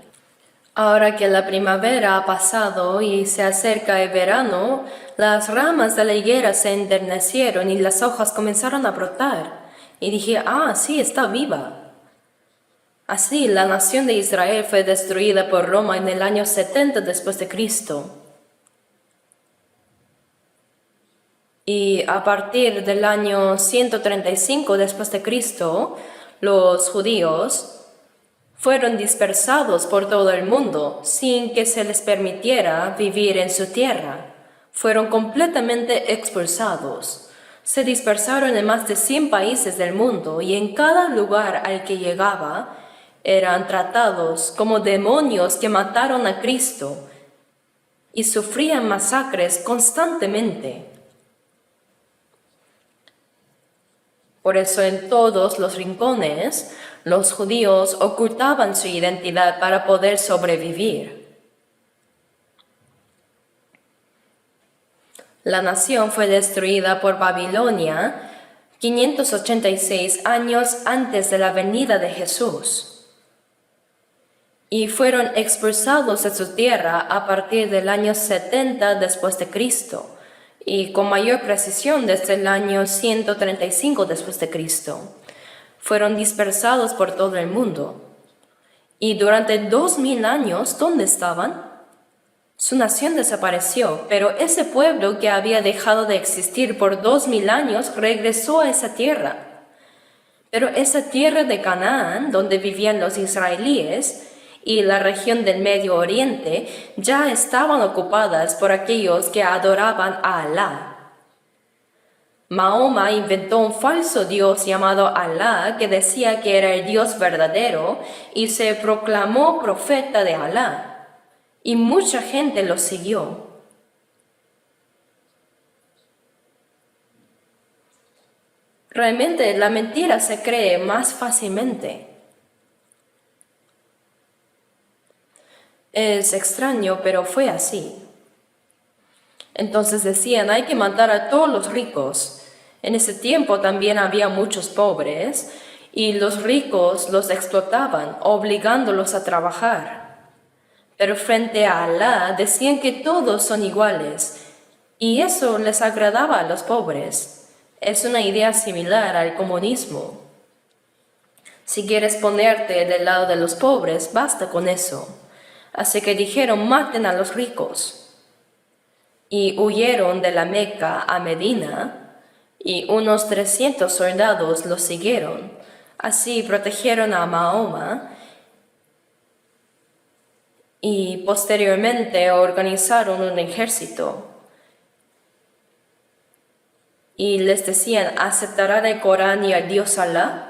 Ahora que la primavera ha pasado y se acerca el verano, las ramas de la higuera se enternecieron y las hojas comenzaron a brotar. Y dije, sí, está viva. Así, la nación de Israel fue destruida por Roma en el año 70 después de Cristo. Y a partir del año 135 después de Cristo, los judíos fueron dispersados por todo el mundo sin que se les permitiera vivir en su tierra. Fueron completamente expulsados. Se dispersaron en más de 100 países del mundo y en cada lugar al que llegaba eran tratados como demonios que mataron a Cristo y sufrían masacres constantemente. Por eso en todos los rincones, los judíos ocultaban su identidad para poder sobrevivir. La nación fue destruida por Babilonia 586 años antes de la venida de Jesús. Y fueron expulsados de su tierra a partir del año 70 después de Cristo, y con mayor precisión desde el año 135 después de Cristo. Fueron dispersados por todo el mundo. Y durante 2000 años, ¿dónde estaban? Su nación desapareció, pero ese pueblo que había dejado de existir por 2000 años regresó a esa tierra. Pero esa tierra de Canaán, donde vivían los israelíes, y la región del Medio Oriente ya estaban ocupadas por aquellos que adoraban a Alá. Mahoma inventó un falso dios llamado Alá que decía que era el Dios verdadero y se proclamó profeta de Alá. Y mucha gente lo siguió. Realmente la mentira se cree más fácilmente. Es extraño, pero fue así. Entonces decían, hay que matar a todos los ricos. En ese tiempo también había muchos pobres y los ricos los explotaban, obligándolos a trabajar. Pero frente a Alá decían que todos son iguales y eso les agradaba a los pobres. Es una idea similar al comunismo. Si quieres ponerte del lado de los pobres, basta con eso. Así que dijeron, maten a los ricos. Y huyeron de la Meca a Medina, y unos 300 soldados los siguieron. Así protegieron a Mahoma, y posteriormente organizaron un ejército. Y les decían, ¿aceptarán el Corán y al Dios Alá?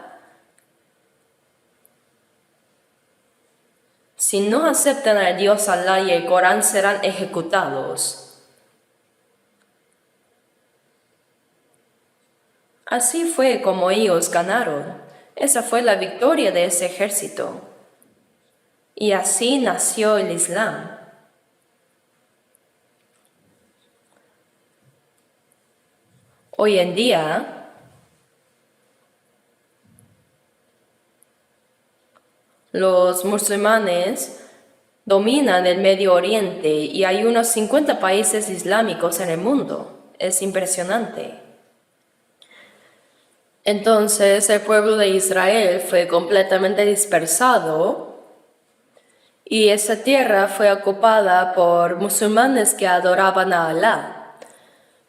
Si no aceptan al Dios Alá y el Corán, serán ejecutados. Así fue como ellos ganaron. Esa fue la victoria de ese ejército. Y así nació el Islam. Hoy en día, los musulmanes dominan el Medio Oriente y hay unos 50 países islámicos en el mundo. Es impresionante. Entonces el pueblo de Israel fue completamente dispersado y esa tierra fue ocupada por musulmanes que adoraban a Alá.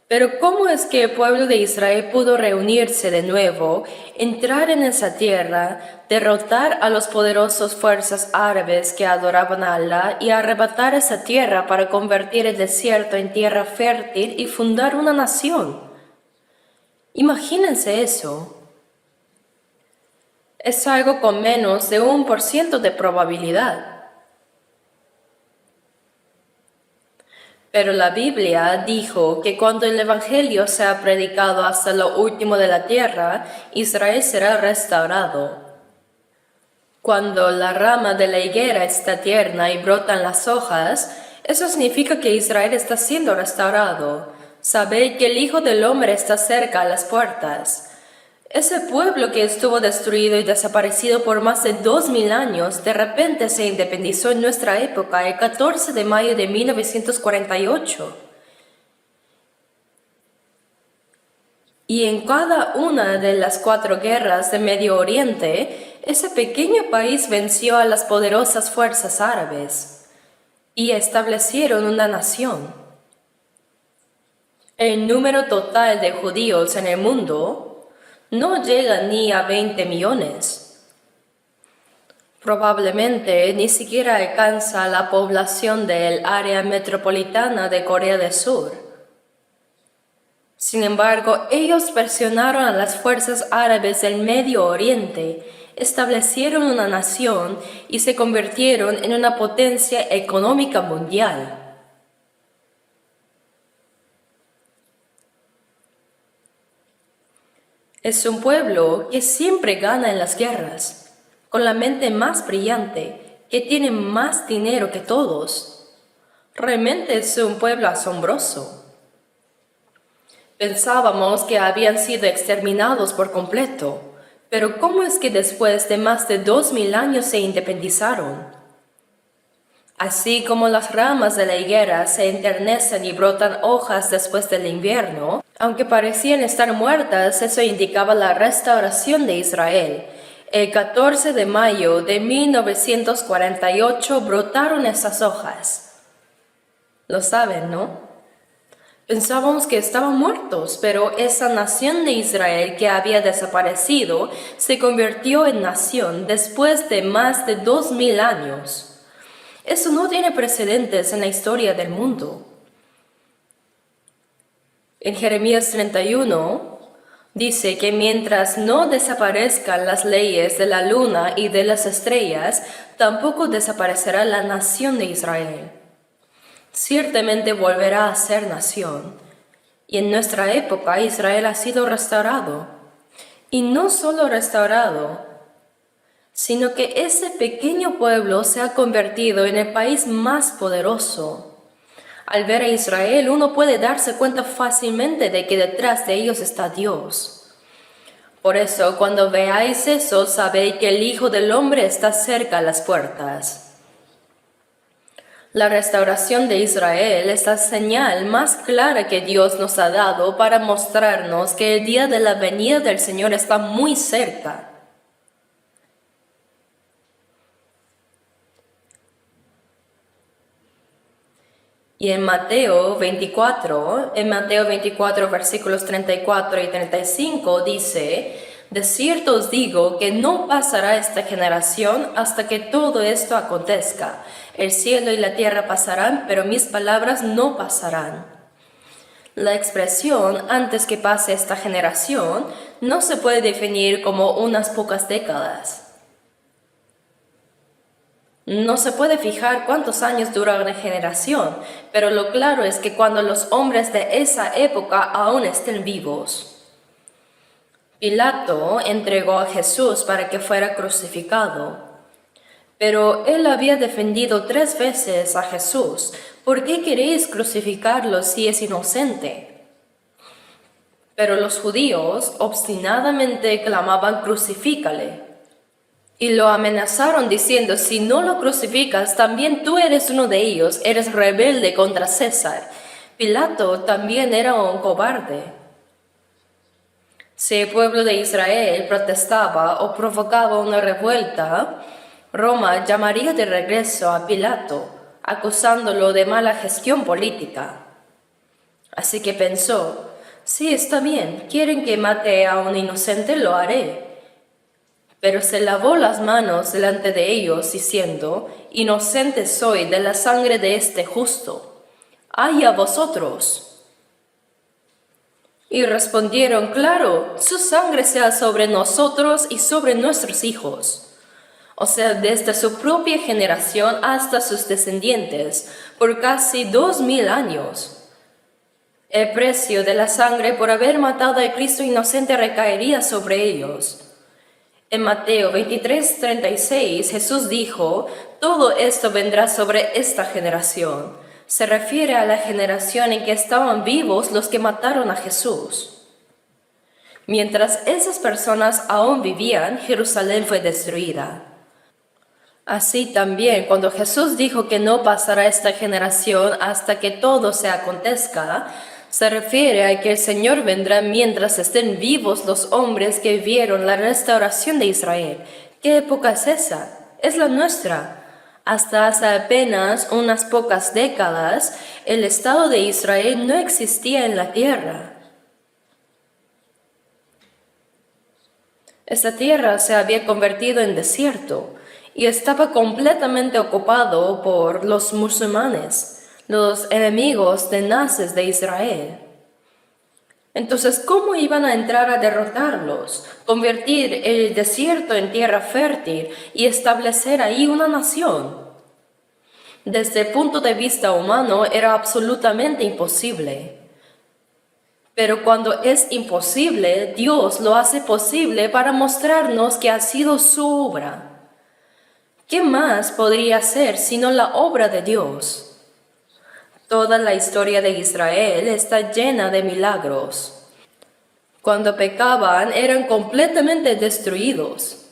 Pero ¿cómo es que el pueblo de Israel pudo reunirse de nuevo, entrar en esa tierra, derrotar a las poderosas fuerzas árabes que adoraban a Alá y arrebatar esa tierra para convertir el desierto en tierra fértil y fundar una nación? Imagínense eso. Es algo con menos de 1% de probabilidad. Pero la Biblia dijo que cuando el Evangelio sea predicado hasta lo último de la tierra, Israel será restaurado. Cuando la rama de la higuera está tierna y brotan las hojas, eso significa que Israel está siendo restaurado. Sabed que el Hijo del Hombre está cerca a las puertas. Ese pueblo que estuvo destruido y desaparecido por más de 2000 años, de repente se independizó en nuestra época el 14 de mayo de 1948. Y en cada una de las 4 guerras de Medio Oriente, ese pequeño país venció a las poderosas fuerzas árabes y establecieron una nación. El número total de judíos en el mundo no llega ni a 20 millones. Probablemente ni siquiera alcanza la población del área metropolitana de Corea del Sur. Sin embargo, ellos presionaron a las fuerzas árabes del Medio Oriente, establecieron una nación y se convirtieron en una potencia económica mundial. Es un pueblo que siempre gana en las guerras, con la mente más brillante, que tiene más dinero que todos. Realmente es un pueblo asombroso. Pensábamos que habían sido exterminados por completo, pero ¿cómo es que después de más de 2000 años se independizaron? Así como las ramas de la higuera se enternecen y brotan hojas después del invierno, aunque parecían estar muertas, eso indicaba la restauración de Israel. El 14 de mayo de 1948 brotaron esas hojas. Lo saben, ¿no? Pensábamos que estaban muertos, pero esa nación de Israel que había desaparecido se convirtió en nación después de más de 2000 años. Eso no tiene precedentes en la historia del mundo. En Jeremías 31 dice que mientras no desaparezcan las leyes de la luna y de las estrellas, tampoco desaparecerá la nación de Israel. Ciertamente volverá a ser nación. Y en nuestra época Israel ha sido restaurado. Y no solo restaurado, sino que ese pequeño pueblo se ha convertido en el país más poderoso. Al ver a Israel, uno puede darse cuenta fácilmente de que detrás de ellos está Dios. Por eso, cuando veáis eso, sabéis que el Hijo del Hombre está cerca a las puertas. La restauración de Israel es la señal más clara que Dios nos ha dado para mostrarnos que el día de la venida del Señor está muy cerca. Y en Mateo 24 versículos 34 y 35 dice: de cierto os digo que no pasará esta generación hasta que todo esto acontezca. El cielo y la tierra pasarán, pero mis palabras no pasarán. La expresión antes que pase esta generación no se puede definir como unas pocas décadas. No se puede fijar cuántos años dura una generación, pero lo claro es que cuando los hombres de esa época aún estén vivos. Pilato entregó a Jesús para que fuera crucificado, pero él había defendido 3 veces a Jesús. ¿Por qué queréis crucificarlo si es inocente? Pero los judíos obstinadamente clamaban: crucifícale. Y lo amenazaron diciendo: si no lo crucificas, también tú eres uno de ellos, eres rebelde contra César. Pilato también era un cobarde. Si el pueblo de Israel protestaba o provocaba una revuelta, Roma llamaría de regreso a Pilato, acusándolo de mala gestión política. Así que pensó: sí, está bien, quieren que mate a un inocente, lo haré. Pero se lavó las manos delante de ellos, diciendo: inocente soy de la sangre de este justo. ¡Ay a vosotros! Y respondieron: claro, su sangre sea sobre nosotros y sobre nuestros hijos. O sea, desde su propia generación hasta sus descendientes, por casi 2000 años. El precio de la sangre por haber matado al Cristo inocente recaería sobre ellos. En Mateo 23:36, Jesús dijo: todo esto vendrá sobre esta generación. Se refiere a la generación en que estaban vivos los que mataron a Jesús. Mientras esas personas aún vivían, Jerusalén fue destruida. Así también, cuando Jesús dijo que no pasará esta generación hasta que todo se acontezca, se refiere a que el Señor vendrá mientras estén vivos los hombres que vieron la restauración de Israel. ¿Qué época es esa? Es la nuestra. Hasta hace apenas unas pocas décadas, el Estado de Israel no existía en la tierra. Esta tierra se había convertido en desierto y estaba completamente ocupado por los musulmanes, los enemigos tenaces de Israel. Entonces, ¿cómo iban a entrar a derrotarlos, convertir el desierto en tierra fértil y establecer ahí una nación? Desde el punto de vista humano era absolutamente imposible. Pero cuando es imposible, Dios lo hace posible para mostrarnos que ha sido su obra. ¿Qué más podría ser sino la obra de Dios? Toda la historia de Israel está llena de milagros. Cuando pecaban eran completamente destruidos,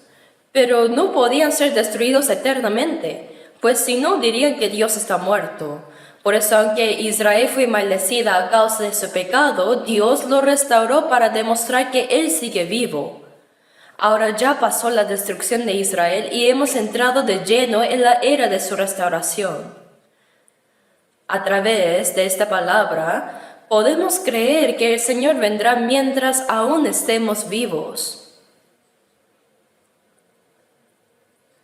pero no podían ser destruidos eternamente, pues si no dirían que Dios está muerto. Por eso, aunque Israel fue maldecida a causa de su pecado, Dios lo restauró para demostrar que Él sigue vivo. Ahora ya pasó la destrucción de Israel y hemos entrado de lleno en la era de su restauración. A través de esta palabra, podemos creer que el Señor vendrá mientras aún estemos vivos.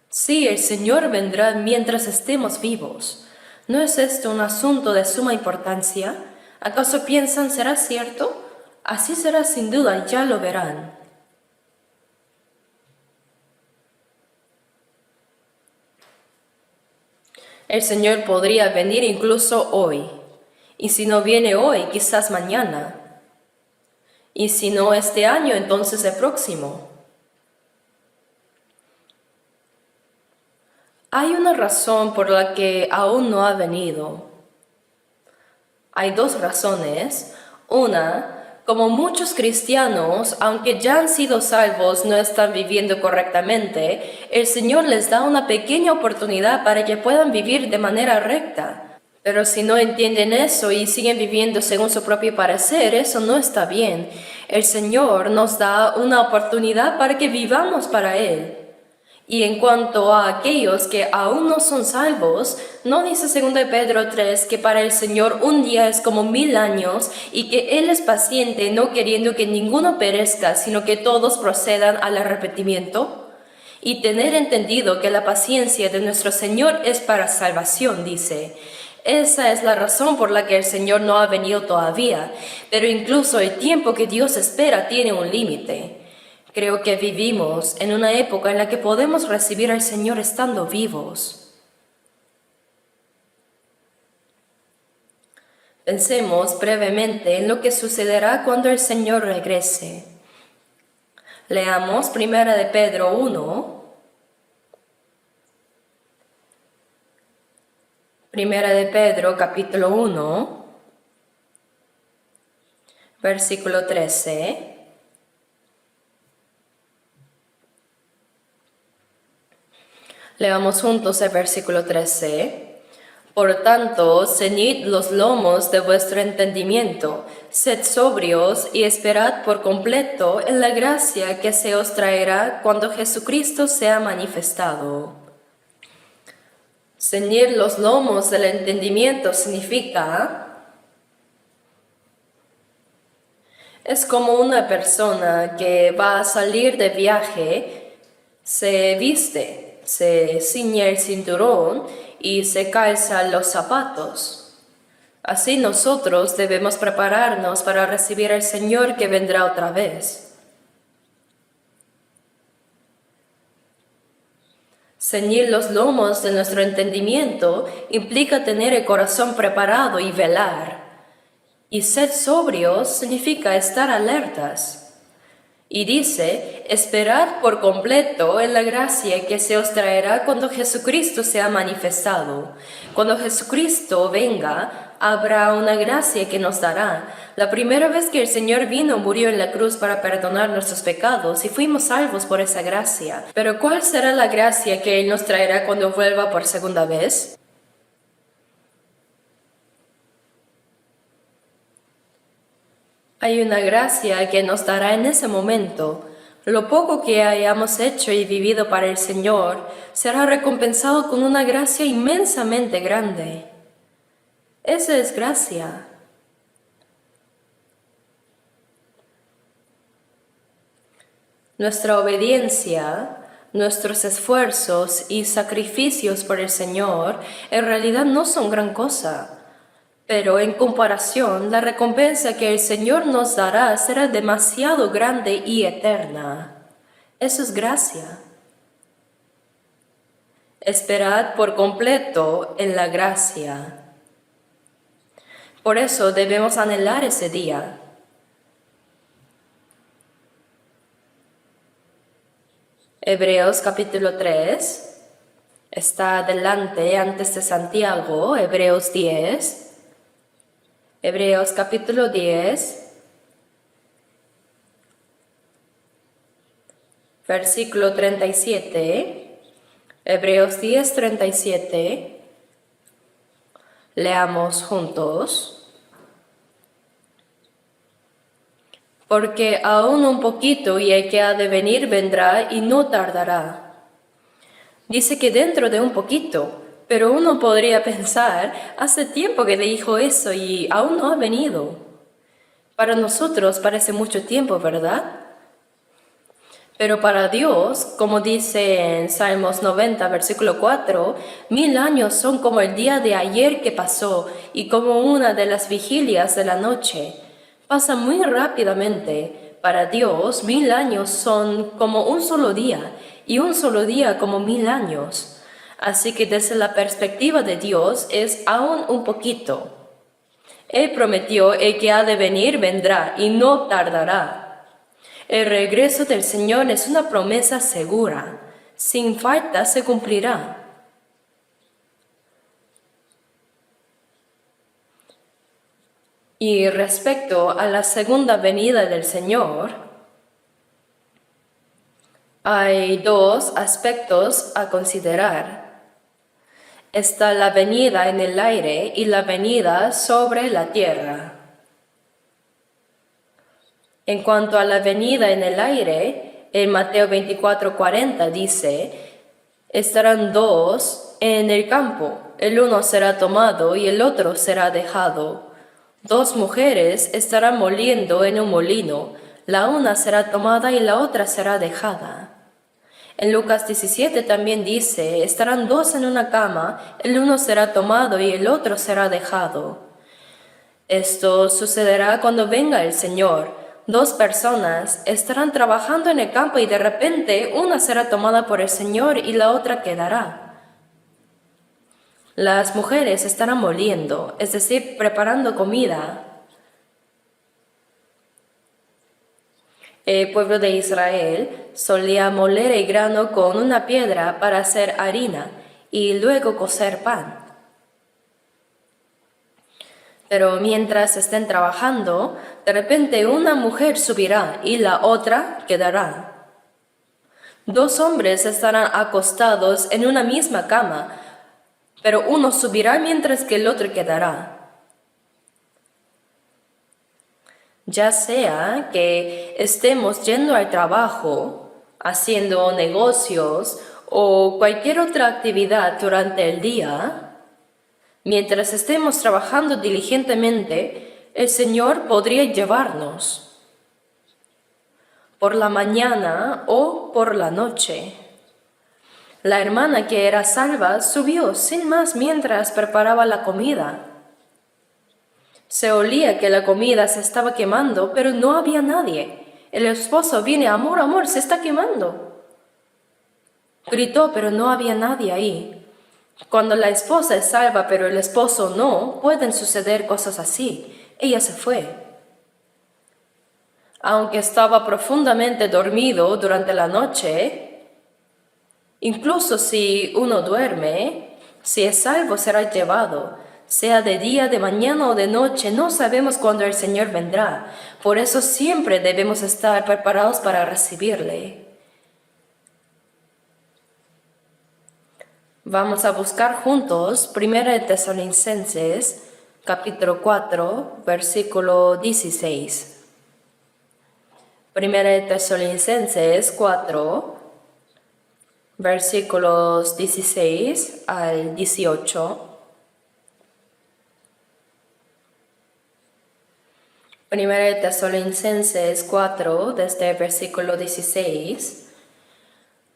Sí, el Señor vendrá mientras estemos vivos. ¿No es esto un asunto de suma importancia? ¿Acaso piensan será cierto? Así será sin duda, ya lo verán. El Señor podría venir incluso hoy. Y si no viene hoy, quizás mañana. Y si no este año, entonces el próximo. Hay una razón por la que aún no ha venido. Hay dos razones. Una, como muchos cristianos, aunque ya han sido salvos, no están viviendo correctamente, el Señor les da una pequeña oportunidad para que puedan vivir de manera recta. Pero si no entienden eso y siguen viviendo según su propio parecer, eso no está bien. El Señor nos da una oportunidad para que vivamos para Él. Y en cuanto a aquellos que aún no son salvos, ¿no dice 2 Pedro 3 que para el Señor un día es como 1000 años y que Él es paciente, no queriendo que ninguno perezca, sino que todos procedan al arrepentimiento? Y tener entendido que la paciencia de nuestro Señor es para salvación, dice. Esa es la razón por la que el Señor no ha venido todavía, pero incluso el tiempo que Dios espera tiene un límite. Creo que vivimos en una época en la que podemos recibir al Señor estando vivos. Pensemos brevemente en lo que sucederá cuando el Señor regrese. Leamos 1 de Pedro 1. 1 de Pedro capítulo 1, versículo 13. Leamos juntos el versículo 13. Por tanto, ceñid los lomos de vuestro entendimiento, sed sobrios y esperad por completo en la gracia que se os traerá cuando Jesucristo sea manifestado. Ceñir los lomos del entendimiento significa... Es como una persona que va a salir de viaje, se viste, se ciñe el cinturón y se calza los zapatos. Así nosotros debemos prepararnos para recibir al Señor que vendrá otra vez. Ceñir los lomos de nuestro entendimiento implica tener el corazón preparado y velar. Y ser sobrios significa estar alertas. Y dice, esperad por completo en la gracia que se os traerá cuando Jesucristo sea manifestado. Cuando Jesucristo venga, habrá una gracia que nos dará. La primera vez que el Señor vino, murió en la cruz para perdonar nuestros pecados y fuimos salvos por esa gracia. Pero ¿cuál será la gracia que Él nos traerá cuando vuelva por segunda vez? Hay una gracia que nos dará en ese momento. Lo poco que hayamos hecho y vivido para el Señor será recompensado con una gracia inmensamente grande. Esa es gracia. Nuestra obediencia, nuestros esfuerzos y sacrificios por el Señor en realidad no son gran cosa. Pero en comparación, la recompensa que el Señor nos dará será demasiado grande y eterna. Eso es gracia. Esperad por completo en la gracia. Por eso debemos anhelar ese día. Hebreos capítulo 3 está adelante antes de Santiago, Hebreos 10. Hebreos capítulo 10, versículo 37. Hebreos 10, 37. Leamos juntos. Porque aún un poquito y el que ha de venir vendrá y no tardará. Dice que dentro de un poquito. Pero uno podría pensar, hace tiempo que le dijo eso y aún no ha venido. Para nosotros parece mucho tiempo, ¿verdad? Pero para Dios, como dice en Salmos 90, versículo 4, 1000 años son como el día de ayer que pasó y como una de las vigilias de la noche. Pasa muy rápidamente. Para Dios, 1000 años son como un solo día y un solo día como 1000 años. Así que desde la perspectiva de Dios es aún un poquito. Él prometió: el que ha de venir vendrá y no tardará. El regreso del Señor es una promesa segura, sin falta se cumplirá. Y respecto a la segunda venida del Señor, hay dos aspectos a considerar. Está la venida en el aire y la venida sobre la tierra. En cuanto a la venida en el aire, en Mateo 24:40 dice: estarán dos en el campo, el uno será tomado y el otro será dejado. Dos mujeres estarán moliendo en un molino, la una será tomada y la otra será dejada. En Lucas 17 también dice: estarán dos en una cama, el uno será tomado y el otro será dejado. Esto sucederá cuando venga el Señor. Dos personas estarán trabajando en el campo y de repente una será tomada por el Señor y la otra quedará. Las mujeres estarán moliendo, es decir, preparando comida. El pueblo de Israel solía moler el grano con una piedra para hacer harina y luego cocer pan. Pero mientras estén trabajando, de repente una mujer subirá y la otra quedará. Dos hombres estarán acostados en una misma cama, pero uno subirá mientras que el otro quedará. Ya sea que estemos yendo al trabajo, haciendo negocios o cualquier otra actividad durante el día, mientras estemos trabajando diligentemente, el Señor podría llevarnos por la mañana o por la noche. La hermana que era salva subió sin más mientras preparaba la comida. Se olía que la comida se estaba quemando, pero no había nadie. El esposo viene: amor, amor, se está quemando. Gritó, pero no había nadie ahí. Cuando la esposa es salva, pero el esposo no, pueden suceder cosas así. Ella se fue. Aunque estaba profundamente dormido durante la noche, incluso si uno duerme, si es salvo será llevado. Sea de día, de mañana o de noche, no sabemos cuándo el Señor vendrá. Por eso siempre debemos estar preparados para recibirle. Vamos a buscar juntos 1 Tesalonicenses, capítulo 4, versículo 16. 1 Tesalonicenses 4, versículos 16 al 18. 1 Tesalonicenses 4, desde el versículo 16.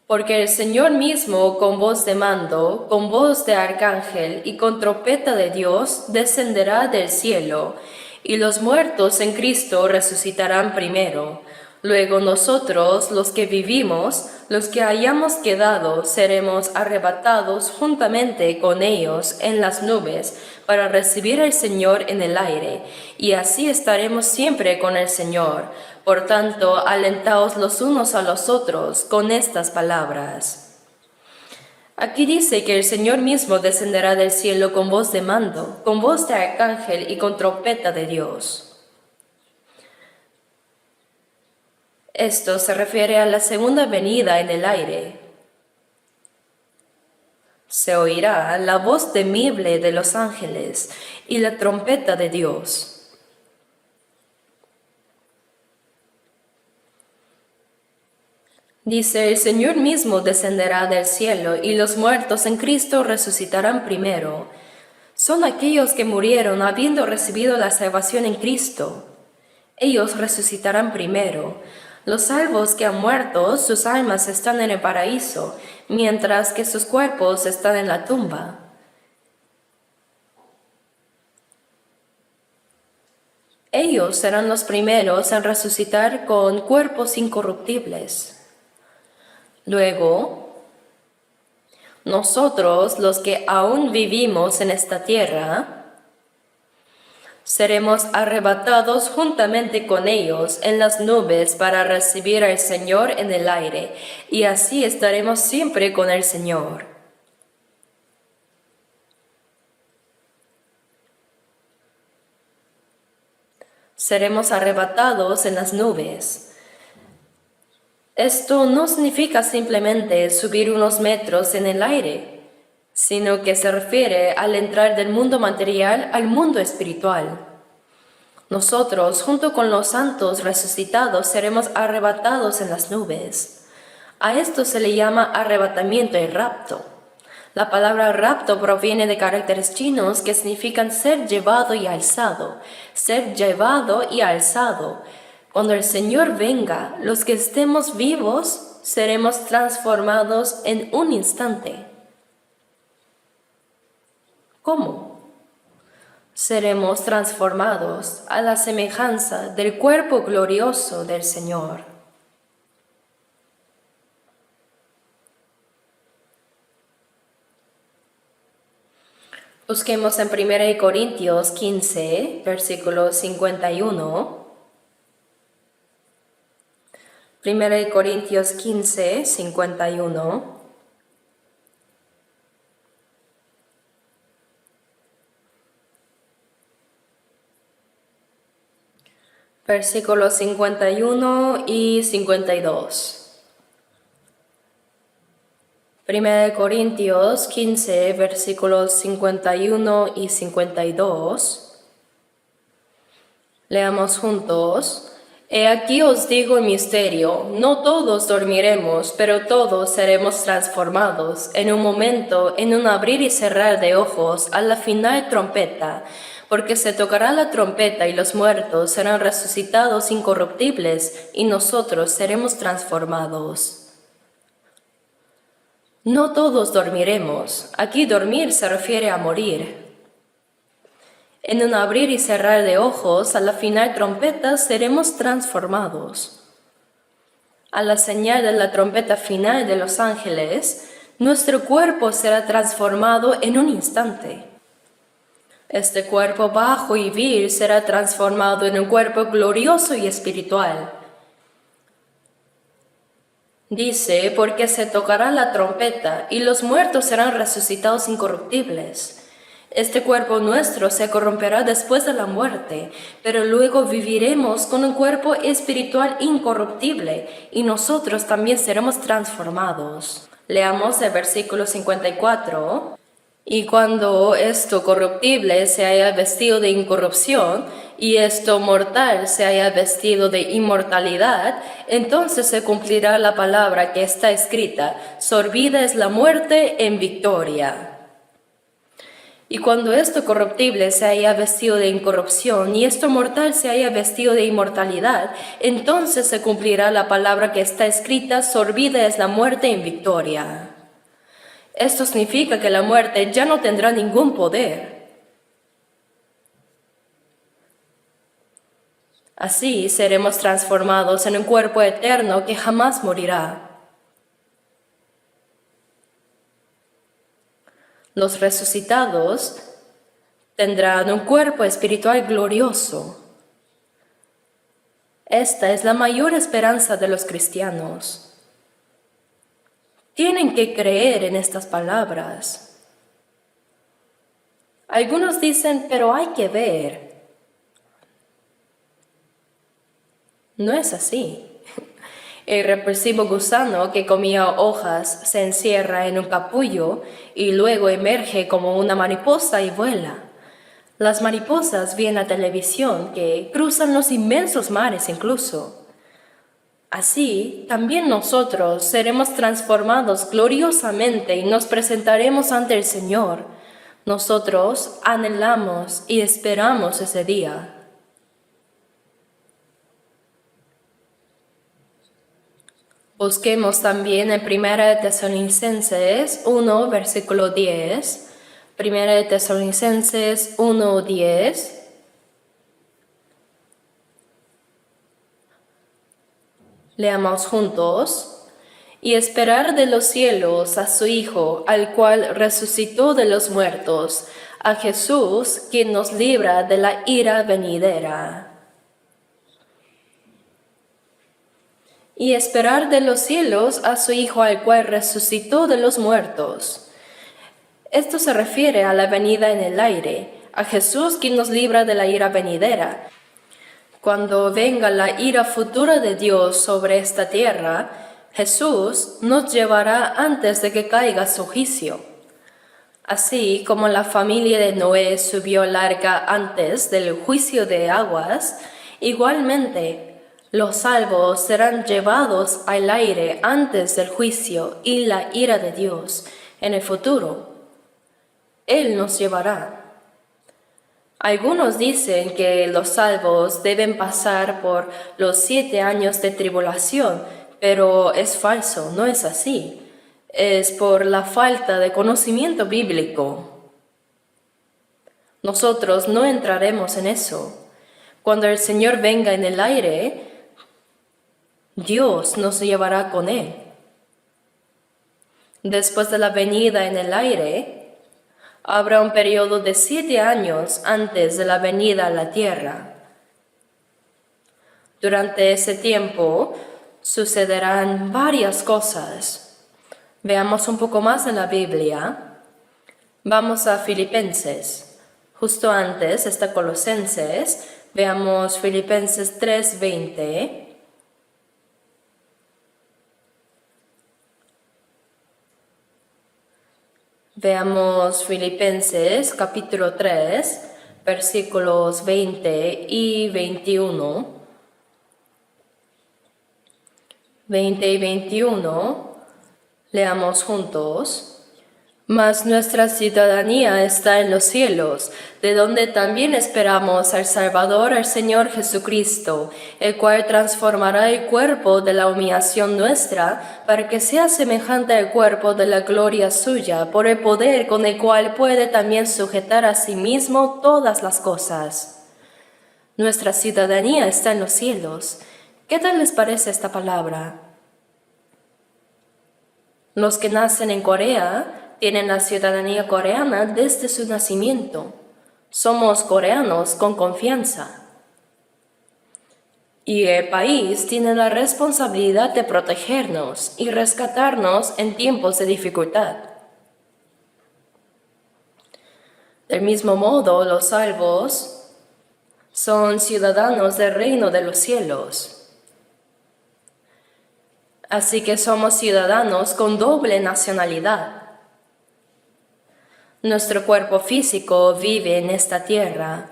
Porque el Señor mismo, con voz de mando, con voz de arcángel y con trompeta de Dios, descenderá del cielo, y los muertos en Cristo resucitarán primero. Luego nosotros, los que vivimos, los que hayamos quedado, seremos arrebatados juntamente con ellos en las nubes para recibir al Señor en el aire, y así estaremos siempre con el Señor. Por tanto, alentaos los unos a los otros con estas palabras. Aquí dice que el Señor mismo descenderá del cielo con voz de mando, con voz de arcángel y con trompeta de Dios. Esto se refiere a la segunda venida en el aire. Se oirá la voz temible de los ángeles y la trompeta de Dios. Dice, el Señor mismo descenderá del cielo y los muertos en Cristo resucitarán primero. Son aquellos que murieron habiendo recibido la salvación en Cristo. Ellos resucitarán primero. Los salvos que han muerto, sus almas están en el paraíso, mientras que sus cuerpos están en la tumba. Ellos serán los primeros en resucitar con cuerpos incorruptibles. Luego, nosotros, los que aún vivimos en esta tierra, seremos arrebatados juntamente con ellos en las nubes para recibir al Señor en el aire, y así estaremos siempre con el Señor. Seremos arrebatados en las nubes. Esto no significa simplemente subir unos metros en el aire, sino que se refiere al entrar del mundo material al mundo espiritual. Nosotros, junto con los santos resucitados, seremos arrebatados en las nubes. A esto se le llama arrebatamiento y rapto. La palabra rapto proviene de caracteres chinos que significan ser llevado y alzado, ser llevado y alzado. Cuando el Señor venga, los que estemos vivos seremos transformados en un instante. ¿Cómo? Seremos transformados a la semejanza del cuerpo glorioso del Señor. Busquemos en 1 Corintios 15, versículo 51. 1 Corintios 15, 51. Versículos 51 y 52. 1 Corintios 15, versículos 51 y 52. Leamos juntos. He aquí os digo el misterio, no todos dormiremos, pero todos seremos transformados en un momento, en un abrir y cerrar de ojos, a la final trompeta, porque se tocará la trompeta y los muertos serán resucitados incorruptibles y nosotros seremos transformados. No todos dormiremos. Aquí dormir se refiere a morir. En un abrir y cerrar de ojos, a la final trompeta seremos transformados. A la señal de la trompeta final de los ángeles, nuestro cuerpo será transformado en un instante. Este cuerpo bajo y vil será transformado en un cuerpo glorioso y espiritual. Dice, porque se tocará la trompeta y los muertos serán resucitados incorruptibles. Este cuerpo nuestro se corromperá después de la muerte, pero luego viviremos con un cuerpo espiritual incorruptible y nosotros también seremos transformados. Leamos el versículo 54. Y cuando esto corruptible se haya vestido de incorrupción y esto mortal se haya vestido de inmortalidad, entonces se cumplirá la palabra que está escrita: sorbida es la muerte en victoria. Y cuando esto corruptible se haya vestido de incorrupción y esto mortal se haya vestido de inmortalidad, entonces se cumplirá la palabra que está escrita: sorbida es la muerte en victoria. Esto significa que la muerte ya no tendrá ningún poder. Así seremos transformados en un cuerpo eterno que jamás morirá. Los resucitados tendrán un cuerpo espiritual glorioso. Esta es la mayor esperanza de los cristianos. Tienen que creer en estas palabras. Algunos dicen, pero hay que ver. No es así. El repulsivo gusano que comía hojas se encierra en un capullo y luego emerge como una mariposa y vuela. Las mariposas ven la televisión que cruzan los inmensos mares incluso. Así, también nosotros seremos transformados gloriosamente y nos presentaremos ante el Señor. Nosotros anhelamos y esperamos ese día. Busquemos también en 1 Tesalonicenses 1, versículo 10. 1 Tesalonicenses 1, 10. Leamos juntos. Y esperar de los cielos a su Hijo, al cual resucitó de los muertos, a Jesús, quien nos libra de la ira venidera. Y esperar de los cielos a su Hijo, al cual resucitó de los muertos. Esto se refiere a la venida en el aire, a Jesús, quien nos libra de la ira venidera. Cuando venga la ira futura de Dios sobre esta tierra, Jesús nos llevará antes de que caiga su juicio. Así como la familia de Noé subió al arca antes del juicio de aguas, igualmente los salvos serán llevados al aire antes del juicio y la ira de Dios en el futuro. Él nos llevará. Algunos dicen que los salvos deben pasar por los 7 años de tribulación, pero es falso, no es así. Es por la falta de conocimiento bíblico. Nosotros no entraremos en eso. Cuando el Señor venga en el aire, Dios nos llevará con Él. Después de la venida en el aire, habrá un periodo de 7 años antes de la venida a la tierra. Durante ese tiempo sucederán varias cosas. Veamos un poco más en la Biblia. Vamos a Filipenses. Justo antes está Colosenses. Veamos Filipenses 3:20. Veamos Filipenses capítulo 3, versículos 20 y 21. 20 y 21, leamos juntos. Mas nuestra ciudadanía está en los cielos, de donde también esperamos al Salvador, al Señor Jesucristo, el cual transformará el cuerpo de la humillación nuestra, para que sea semejante al cuerpo de la gloria suya, por el poder con el cual puede también sujetar a sí mismo todas las cosas. Nuestra ciudadanía está en los cielos. ¿Qué tal les parece esta palabra? Los que nacen en Corea tienen la ciudadanía coreana desde su nacimiento. Somos coreanos con confianza. Y el país tiene la responsabilidad de protegernos y rescatarnos en tiempos de dificultad. Del mismo modo, los salvos son ciudadanos del reino de los cielos. Así que somos ciudadanos con doble nacionalidad. Nuestro cuerpo físico vive en esta tierra,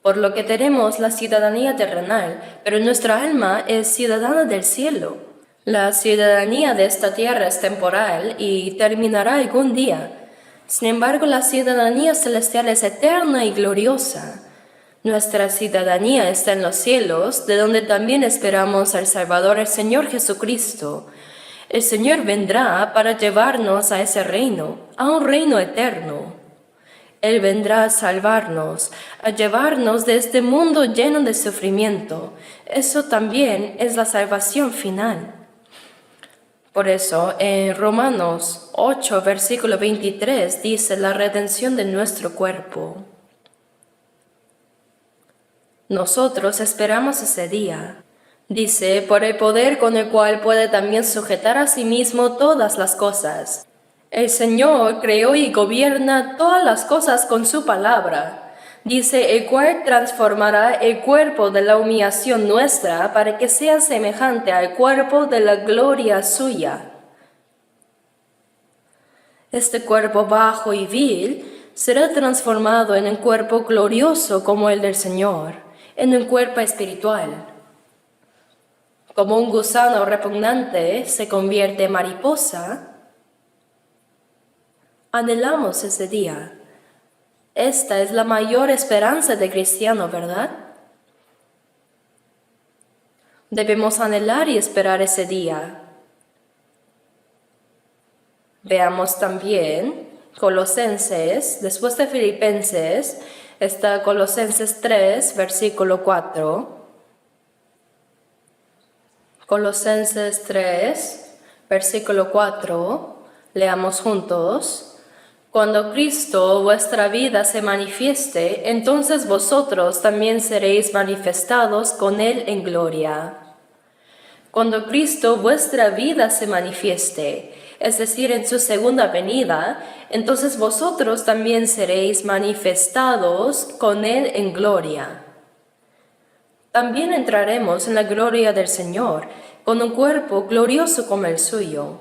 por lo que tenemos la ciudadanía terrenal, pero nuestra alma es ciudadana del cielo. La ciudadanía de esta tierra es temporal y terminará algún día. Sin embargo, la ciudadanía celestial es eterna y gloriosa. Nuestra ciudadanía está en los cielos, de donde también esperamos al Salvador, el Señor Jesucristo. El Señor vendrá para llevarnos a ese reino, a un reino eterno. Él vendrá a salvarnos, a llevarnos de este mundo lleno de sufrimiento. Eso también es la salvación final. Por eso, en Romanos 8, versículo 23, dice la redención de nuestro cuerpo. Nosotros esperamos ese día. Dice, por el poder con el cual puede también sujetar a sí mismo todas las cosas. El Señor creó y gobierna todas las cosas con su palabra. Dice, el cual transformará el cuerpo de la humillación nuestra para que sea semejante al cuerpo de la gloria suya. Este cuerpo bajo y vil será transformado en un cuerpo glorioso como el del Señor, en un cuerpo espiritual. como un gusano repugnante se convierte en mariposa, anhelamos ese día. Esta es la mayor esperanza del cristiano, ¿verdad? Debemos anhelar y esperar ese día. Veamos también Colosenses, después de Filipenses, está Colosenses 3, versículo 4. Colosenses 3, versículo 4, leamos juntos. Cuando Cristo vuestra vida se manifieste, entonces vosotros también seréis manifestados con Él en gloria. Cuando Cristo vuestra vida se manifieste, es decir, en su segunda venida, entonces vosotros también seréis manifestados con Él en gloria. También entraremos en la gloria del Señor, con un cuerpo glorioso como el suyo.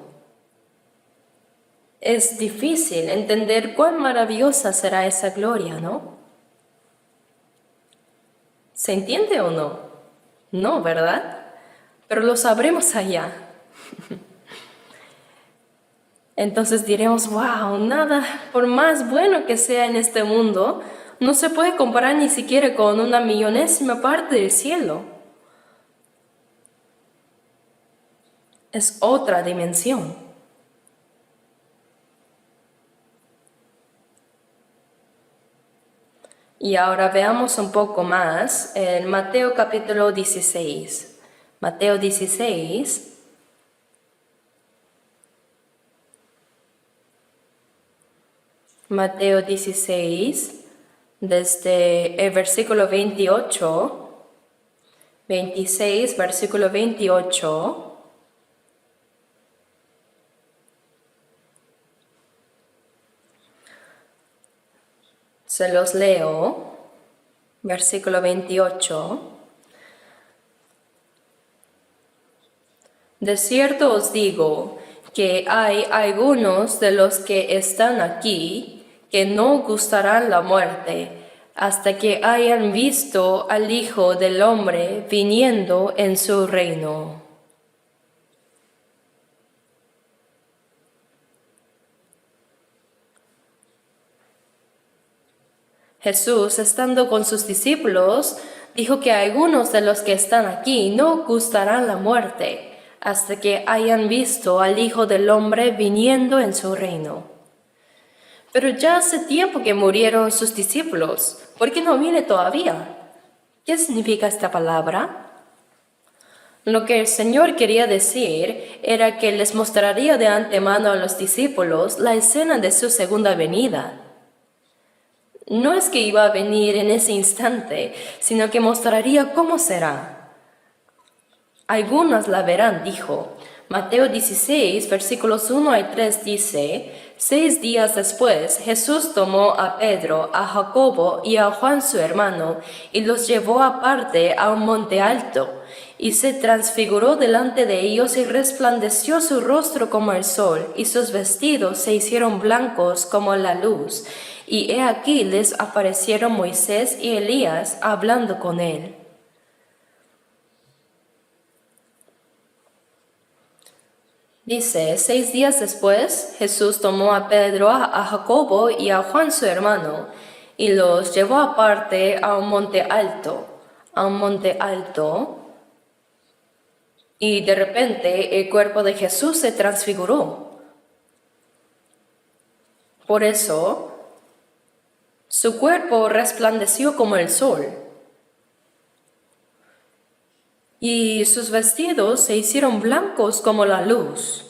Es difícil entender cuán maravillosa será esa gloria, ¿no? ¿Se entiende o no? No, ¿verdad? Pero lo sabremos allá. Entonces diremos, wow, nada, por más bueno que sea en este mundo, no se puede comparar ni siquiera con una millonésima parte del cielo. Es otra dimensión. Y ahora veamos un poco más en Mateo capítulo 16. Mateo 16. Mateo 16, desde el versículo 28, 26, versículo 28. Se los leo, versículo 28. De cierto os digo que hay algunos de los que están aquí que no gustarán la muerte hasta que hayan visto al Hijo del Hombre viniendo en su reino. Jesús, estando con sus discípulos, dijo que algunos de los que están aquí no gustarán la muerte hasta que hayan visto al Hijo del Hombre viniendo en su reino. Pero ya hace tiempo que murieron sus discípulos. ¿Por qué no viene todavía? ¿Qué significa esta palabra? Lo que el Señor quería decir era que les mostraría de antemano a los discípulos la escena de su segunda venida. No es que iba a venir en ese instante, sino que mostraría cómo será. Algunos la verán, dijo. Mateo 16, versículos 1 al 3 dice: 6 días después, Jesús tomó a Pedro, a Jacobo y a Juan su hermano, y los llevó aparte a un monte alto, y se transfiguró delante de ellos y resplandeció su rostro como el sol, y sus vestidos se hicieron blancos como la luz. Y he aquí les aparecieron Moisés y Elías hablando con él. Dice, 6 días después, Jesús tomó a Pedro, a Jacobo y a Juan su hermano, y los llevó aparte a un monte alto, y de repente el cuerpo de Jesús se transfiguró. Por eso, su cuerpo resplandeció como el sol, y sus vestidos se hicieron blancos como la luz.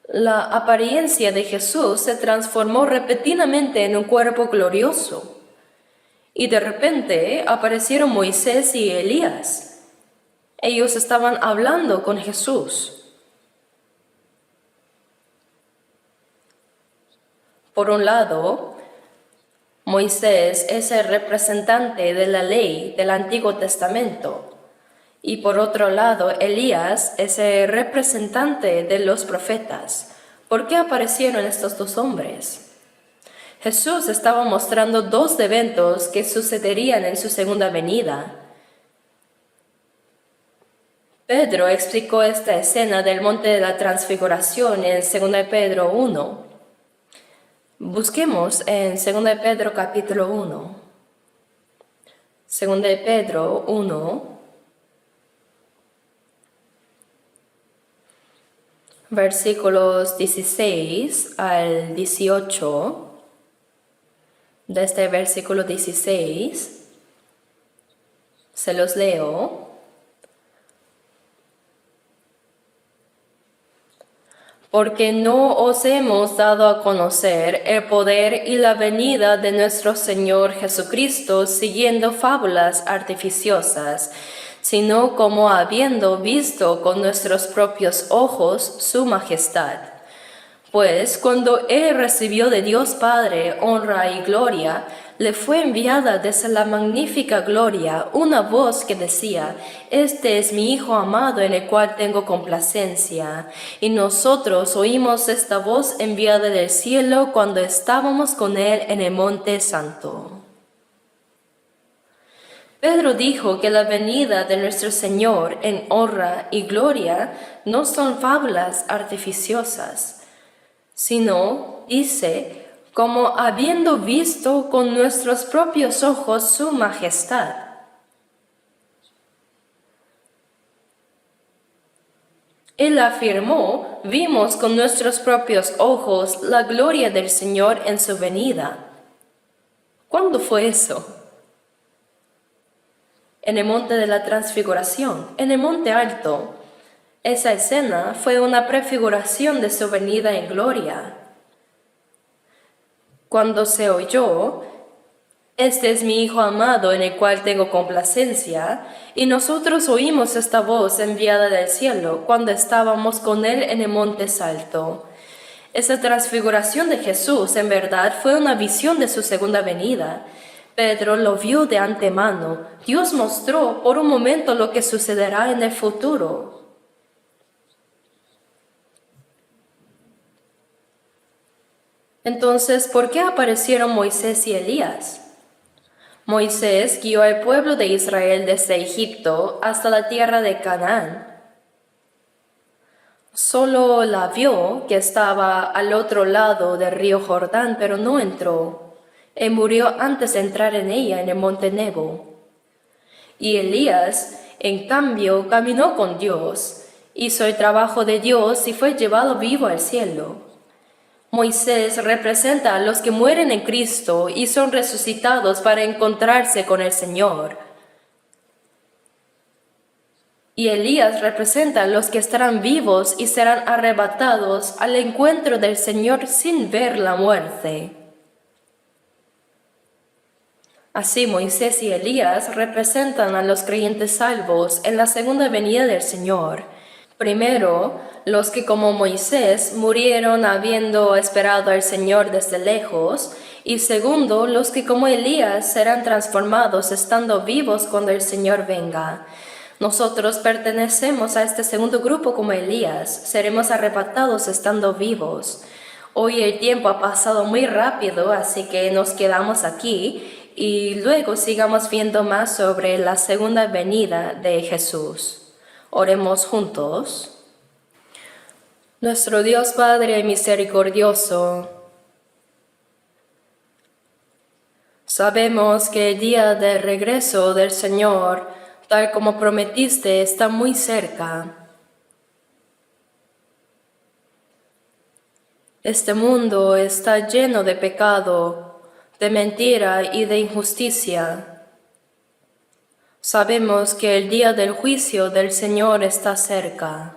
La apariencia de Jesús se transformó repentinamente en un cuerpo glorioso, y de repente aparecieron Moisés y Elías. Ellos estaban hablando con Jesús. Por un lado, Moisés es el representante de la ley del Antiguo Testamento, y por otro lado, Elías es el representante de los profetas. ¿Por qué aparecieron estos dos hombres? Jesús estaba mostrando dos eventos que sucederían en su segunda venida. Pedro explicó esta escena del monte de la transfiguración en 2 Pedro 1. Busquemos en 2 Pedro capítulo 1. 2 Pedro 1, versículos 16 al 18. Desde el versículo 16 se los leo. Porque no os hemos dado a conocer el poder y la venida de nuestro Señor Jesucristo siguiendo fábulas artificiosas, sino como habiendo visto con nuestros propios ojos su majestad. Pues cuando Él recibió de Dios Padre honra y gloria, le fue enviada desde la magnífica gloria una voz que decía: Este es mi Hijo amado en el cual tengo complacencia. Y nosotros oímos esta voz enviada del cielo cuando estábamos con Él en el monte santo. Pedro dijo que la venida de nuestro Señor en honra y gloria no son fábulas artificiosas, sino, dice, como habiendo visto con nuestros propios ojos su majestad. Él afirmó: vimos con nuestros propios ojos la gloria del Señor en su venida. ¿Cuándo fue eso? En el monte de la transfiguración, en el monte alto. Esa escena fue una prefiguración de su venida en gloria. Cuando se oyó: Este es mi Hijo amado en el cual tengo complacencia, y nosotros oímos esta voz enviada del cielo cuando estábamos con Él en el monte alto. Esa transfiguración de Jesús en verdad fue una visión de su segunda venida. Pedro lo vio de antemano. Dios mostró por un momento lo que sucederá en el futuro. Entonces, ¿por qué aparecieron Moisés y Elías? Moisés guió al pueblo de Israel desde Egipto hasta la tierra de Canaán. Solo la vio que estaba al otro lado del río Jordán, pero no entró. Él murió antes de entrar en ella en el monte Nebo. Y Elías, en cambio, caminó con Dios, hizo el trabajo de Dios y fue llevado vivo al cielo. Moisés representa a los que mueren en Cristo y son resucitados para encontrarse con el Señor. Y Elías representa a los que estarán vivos y serán arrebatados al encuentro del Señor sin ver la muerte. Así Moisés y Elías representan a los creyentes salvos en la segunda venida del Señor. Primero, los que como Moisés murieron habiendo esperado al Señor desde lejos, y segundo, los que como Elías serán transformados estando vivos cuando el Señor venga. Nosotros pertenecemos a este segundo grupo como Elías, seremos arrebatados estando vivos. Hoy el tiempo ha pasado muy rápido, así que nos quedamos aquí y luego sigamos viendo más sobre la segunda venida de Jesús. Oremos juntos. Nuestro Dios Padre misericordioso, sabemos que el día del regreso del Señor, tal como prometiste, está muy cerca. Este mundo está lleno de pecado, de mentira y de injusticia. Sabemos que el día del juicio del Señor está cerca.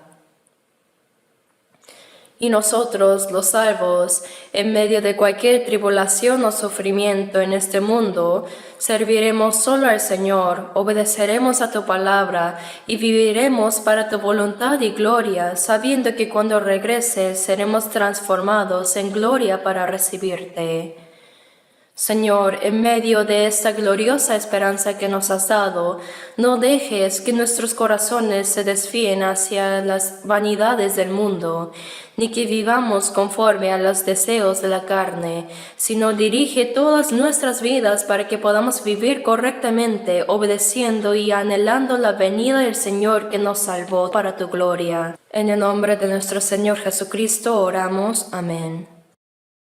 Y nosotros, los salvos, en medio de cualquier tribulación o sufrimiento en este mundo, serviremos solo al Señor, obedeceremos a tu palabra y viviremos para tu voluntad y gloria, sabiendo que cuando regreses seremos transformados en gloria para recibirte. Señor, en medio de esta gloriosa esperanza que nos has dado, no dejes que nuestros corazones se desvíen hacia las vanidades del mundo, ni que vivamos conforme a los deseos de la carne, sino dirige todas nuestras vidas para que podamos vivir correctamente, obedeciendo y anhelando la venida del Señor que nos salvó para tu gloria. En el nombre de nuestro Señor Jesucristo oramos. Amén.